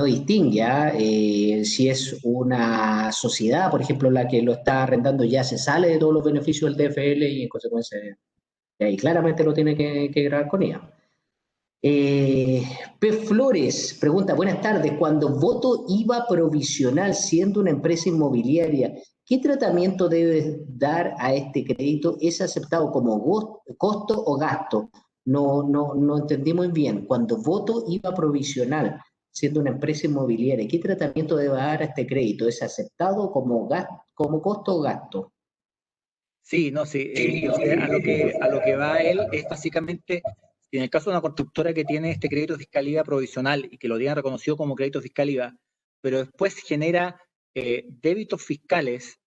distingue, ¿ah? Si es una sociedad, por ejemplo, la que lo está arrendando ya se sale de todos los beneficios del DFL y en consecuencia ahí claramente lo tiene que grabar con ella. P. Flores pregunta, buenas tardes, cuando voto IVA provisional siendo una empresa inmobiliaria, ¿qué tratamiento debe dar a este crédito? ¿Es aceptado como costo o gasto? No entendí muy bien. Cuando voto IVA provisional siendo una empresa inmobiliaria, ¿qué tratamiento debe dar a este crédito? ¿Es aceptado como costo o gasto? Sí, no, sí, o sea, a lo que va él es básicamente, en el caso de una constructora que tiene este crédito fiscal IVA provisional y que lo tiene reconocido como crédito fiscal IVA, pero después genera débitos fiscales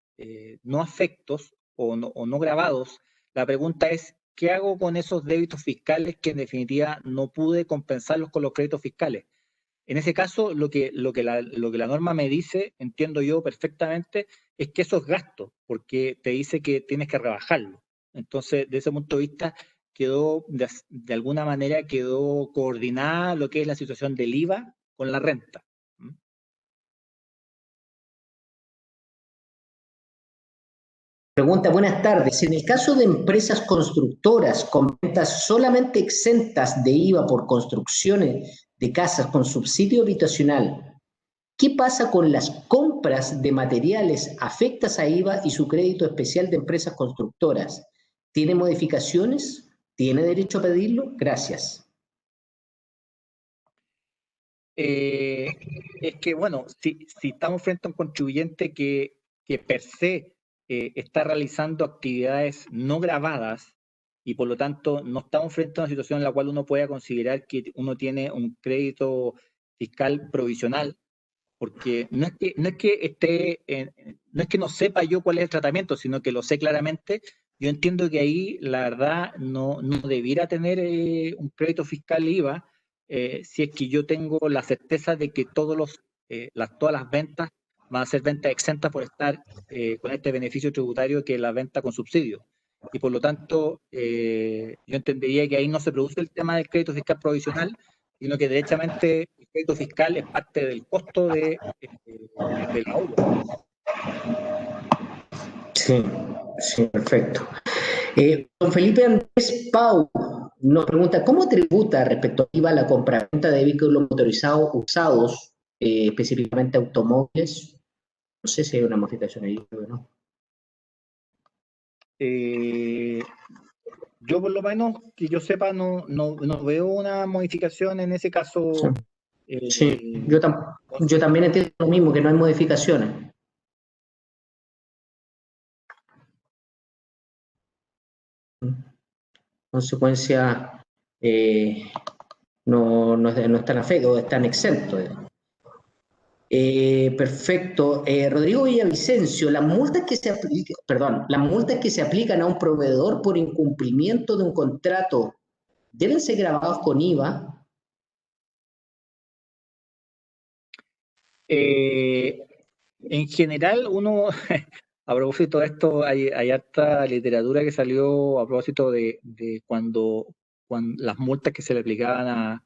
no afectos o no grabados, la pregunta es, ¿qué hago con esos débitos fiscales que en definitiva no pude compensarlos con los créditos fiscales? En ese caso, lo que la norma me dice, entiendo yo perfectamente, es que eso es gasto, porque te dice que tienes que rebajarlo. Entonces, de ese punto de vista, quedó, de alguna manera, quedó coordinada lo que es la situación del IVA con la renta. Pregunta, buenas tardes. En el caso de empresas constructoras con ventas solamente exentas de IVA por construcciones de casas con subsidio habitacional, ¿qué pasa con las compras de materiales afectas a IVA y su crédito especial de empresas constructoras? ¿Tiene modificaciones? ¿Tiene derecho a pedirlo? Gracias. Es que, bueno, si estamos frente a un contribuyente que per se está realizando actividades no grabadas y por lo tanto no estamos frente a una situación en la cual uno pueda considerar que uno tiene un crédito fiscal provisional, porque no es que no sepa yo cuál es el tratamiento, sino que lo sé claramente. Yo entiendo que ahí la verdad no debiera tener un crédito fiscal IVA si es que yo tengo la certeza de que todas las ventas van a ser ventas exentas por estar con este beneficio tributario que es la venta con subsidio. Y por lo tanto, yo entendería que ahí no se produce el tema del crédito fiscal provisional, sino que derechamente el crédito fiscal es parte del costo de la obra. Sí, sí, perfecto. Don Felipe Andrés Pau nos pregunta, ¿cómo tributa respecto a IVA la compraventa de vehículos motorizados usados, específicamente automóviles? No sé si hay una modificación ahí, ¿no? Yo por lo menos, que yo sepa, no veo una modificación en ese caso. Sí, yo también entiendo lo mismo, que no hay modificaciones. Consecuencia, no están afectados, están exentos. Perfecto. Rodrigo Villavicencio, las multas que se aplican a un proveedor por incumplimiento de un contrato deben ser grabados con IVA. En general, uno, a propósito de esto, hay harta literatura que salió a propósito de cuando las multas que se le aplicaban a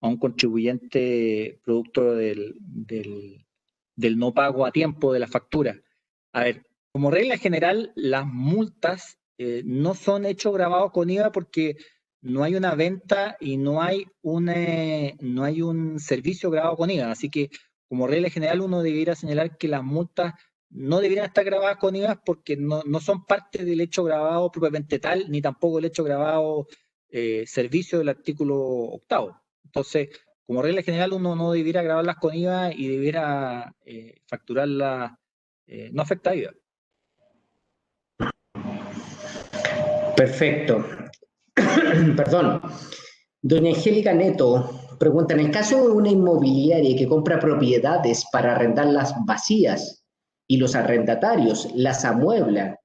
un contribuyente producto del no pago a tiempo de la factura. A ver, como regla general, las multas no son hechos grabados con IVA porque no hay una venta y no hay un servicio grabado con IVA. Así que, como regla general, uno debiera señalar que las multas no deberían estar grabadas con IVA porque no son parte del hecho grabado propiamente tal, ni tampoco el hecho grabado servicio del artículo 8º. Entonces, como regla general, uno no debiera grabarlas con IVA y debiera facturarlas, no afecta a IVA. Perfecto. Perdón. Doña Angélica Neto pregunta, en el caso de una inmobiliaria que compra propiedades para arrendarlas vacías y los arrendatarios las amueblan,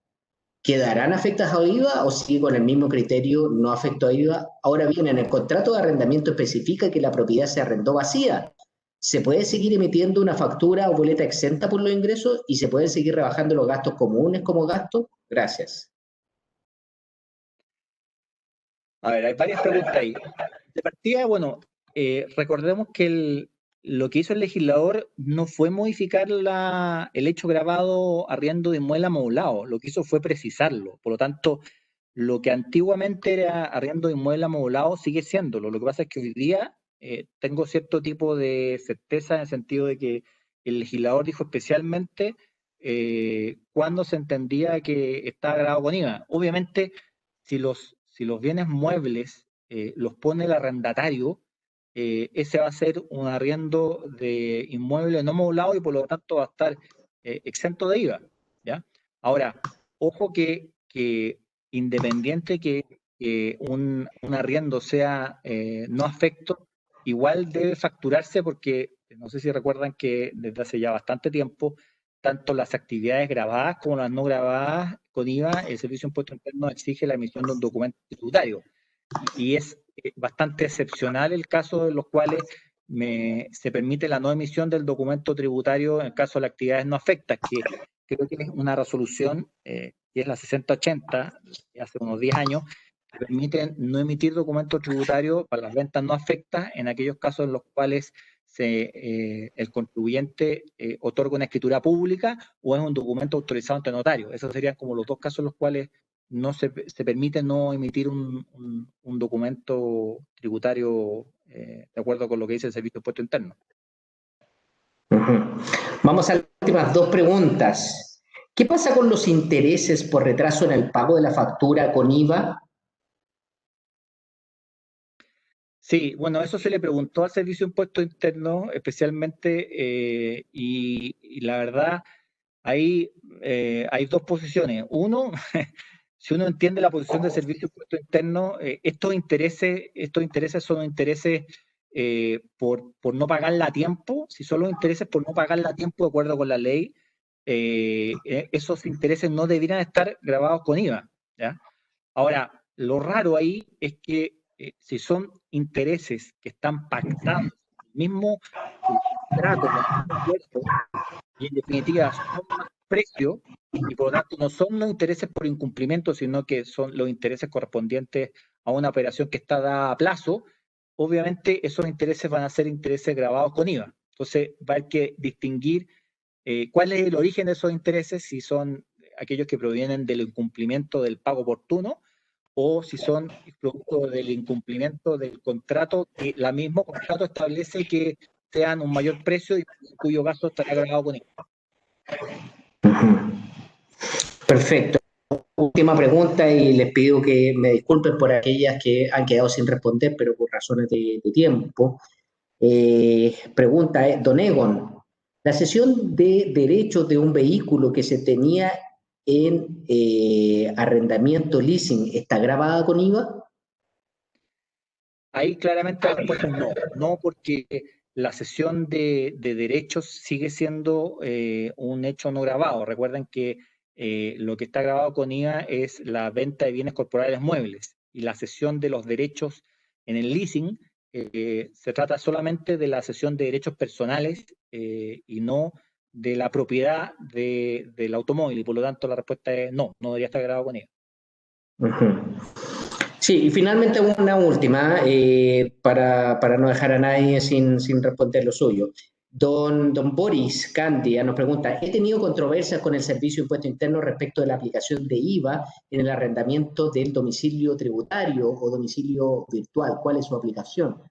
¿quedarán afectadas a IVA o sigue con el mismo criterio, no afectó a IVA? Ahora bien, en el contrato de arrendamiento especifica que la propiedad se arrendó vacía. ¿Se puede seguir emitiendo una factura o boleta exenta por los ingresos y se pueden seguir rebajando los gastos comunes como gastos? Gracias. A ver, hay varias preguntas ahí. De partida, bueno, recordemos que lo que hizo el legislador no fue modificar el hecho grabado arriendo de inmueble amoblado, lo que hizo fue precisarlo. Por lo tanto, lo que antiguamente era arriendo de inmueble amoblado sigue siéndolo. Lo que pasa es que hoy día tengo cierto tipo de certeza en el sentido de que el legislador dijo especialmente cuando se entendía que estaba grabado con IVA. Obviamente, si los bienes muebles los pone el arrendatario, ese va a ser un arriendo de inmueble no amoblado y por lo tanto va a estar exento de IVA. ¿Ya? Ahora, ojo que independiente que un arriendo sea no afecto, igual debe facturarse porque no sé si recuerdan que desde hace ya bastante tiempo tanto las actividades grabadas como las no grabadas con IVA, el Servicio de Impuesto Interno exige la emisión de un documento tributario. Y es bastante excepcional el caso en los cuales se permite la no emisión del documento tributario en el caso de las actividades no afectas, que creo que es una resolución, que es la 6080, hace unos 10 años, que permite no emitir documento tributario para las ventas no afectas en aquellos casos en los cuales el contribuyente otorga una escritura pública o es un documento autorizado ante notario. Esos serían como los dos casos en los cuales no se permite no emitir un documento tributario de acuerdo con lo que dice el Servicio de Impuesto Interno. Vamos a las últimas dos preguntas. ¿Qué pasa con los intereses por retraso en el pago de la factura con IVA? Sí, bueno, eso se le preguntó al Servicio de Impuesto Interno especialmente y la verdad ahí hay dos posiciones. Uno, si uno entiende la posición del Servicio de Impuesto Interno, estos intereses son intereses por no pagarla a tiempo. Si son los intereses por no pagarla a tiempo de acuerdo con la ley, esos intereses no deberían estar grabados con IVA, ¿ya? Ahora, lo raro ahí es que si son intereses que están pactados, el mismo contrato, con el mismo acuerdo, y en definitiva son más precios, y por lo tanto no son los intereses por incumplimiento, sino que son los intereses correspondientes a una operación que está dada a plazo, obviamente esos intereses van a ser intereses grabados con IVA. Entonces va a haber que distinguir cuál es el origen de esos intereses, si son aquellos que provienen del incumplimiento del pago oportuno, o si son producto del incumplimiento del contrato, que el mismo contrato establece que sean un mayor precio y cuyo gasto estará grabado con ello. Perfecto. Última pregunta y les pido que me disculpen por aquellas que han quedado sin responder, pero por razones de tiempo. Pregunta, Don Egon, ¿la cesión de derechos de un vehículo que se tenía en arrendamiento leasing está grabada con IVA? Ahí claramente la respuesta es no. No, porque la cesión de derechos sigue siendo un hecho no grabado. Recuerden que lo que está grabado con IVA es la venta de bienes corporales muebles, y la cesión de los derechos en el leasing se trata solamente de la cesión de derechos personales y no de la propiedad del automóvil, y por lo tanto la respuesta es no, no debería estar grabado con IVA. Sí, y finalmente una última, para no dejar a nadie sin responder lo suyo. Don Boris Candia nos pregunta, he tenido controversias con el Servicio de Impuesto Interno respecto de la aplicación de IVA en el arrendamiento del domicilio tributario o domicilio virtual. ¿Cuál es su aplicación?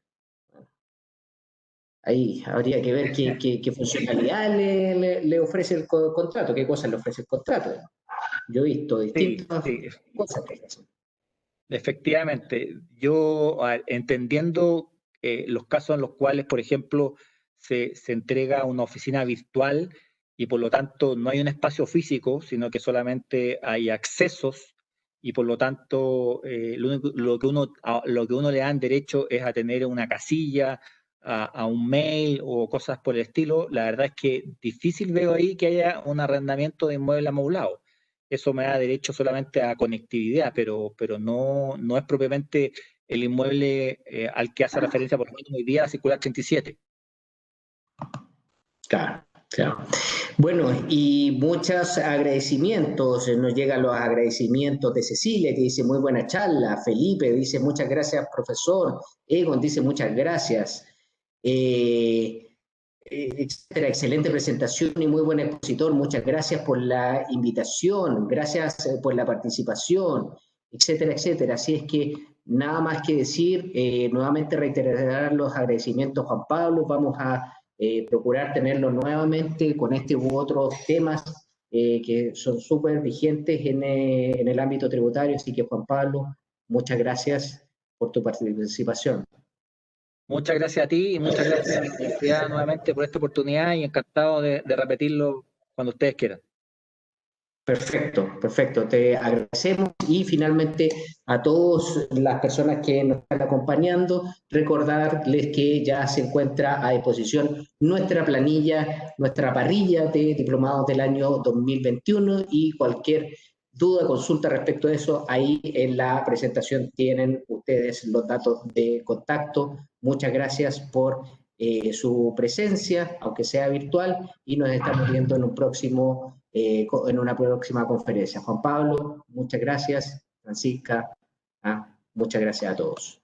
Ahí habría que ver qué funcionalidad le ofrece el contrato, qué cosas le ofrece el contrato. Yo he visto distintas cosas que hacen. Efectivamente, yo entendiendo los casos en los cuales, por ejemplo, se entrega una oficina virtual y por lo tanto no hay un espacio físico, sino que solamente hay accesos, y por lo tanto lo que uno le dan derecho es a tener una casilla, a un mail o cosas por el estilo. La verdad es que difícil veo ahí que haya un arrendamiento de inmueble amoblado. Eso me da derecho solamente a conectividad, pero no es propiamente el inmueble al que hace referencia, por ejemplo, hoy día la circular 37. Claro, claro. Bueno, y muchos agradecimientos. Nos llegan los agradecimientos de Cecilia, que dice muy buena charla. Felipe dice muchas gracias, profesor. Egon dice muchas gracias. Etcétera. Excelente presentación y muy buen expositor. Muchas gracias por la invitación, gracias por la participación, etcétera, etcétera. Así es que nada más que decir, nuevamente reiterar los agradecimientos, Juan Pablo. Vamos a procurar tenerlo nuevamente con este u otros temas que son súper vigentes en el ámbito tributario. Así que, Juan Pablo, muchas gracias por tu participación. Muchas gracias a ti y muchas gracias a la universidad nuevamente por esta oportunidad, y encantado de repetirlo cuando ustedes quieran. Perfecto, perfecto. Te agradecemos y finalmente a todas las personas que nos están acompañando, recordarles que ya se encuentra a disposición nuestra planilla, nuestra parrilla de diplomados del año 2021 y cualquier duda, consulta respecto a eso, ahí en la presentación tienen ustedes los datos de contacto. Muchas gracias por su presencia, aunque sea virtual, y nos estamos viendo en una próxima conferencia. Juan Pablo, muchas gracias. Francisca, muchas gracias a todos.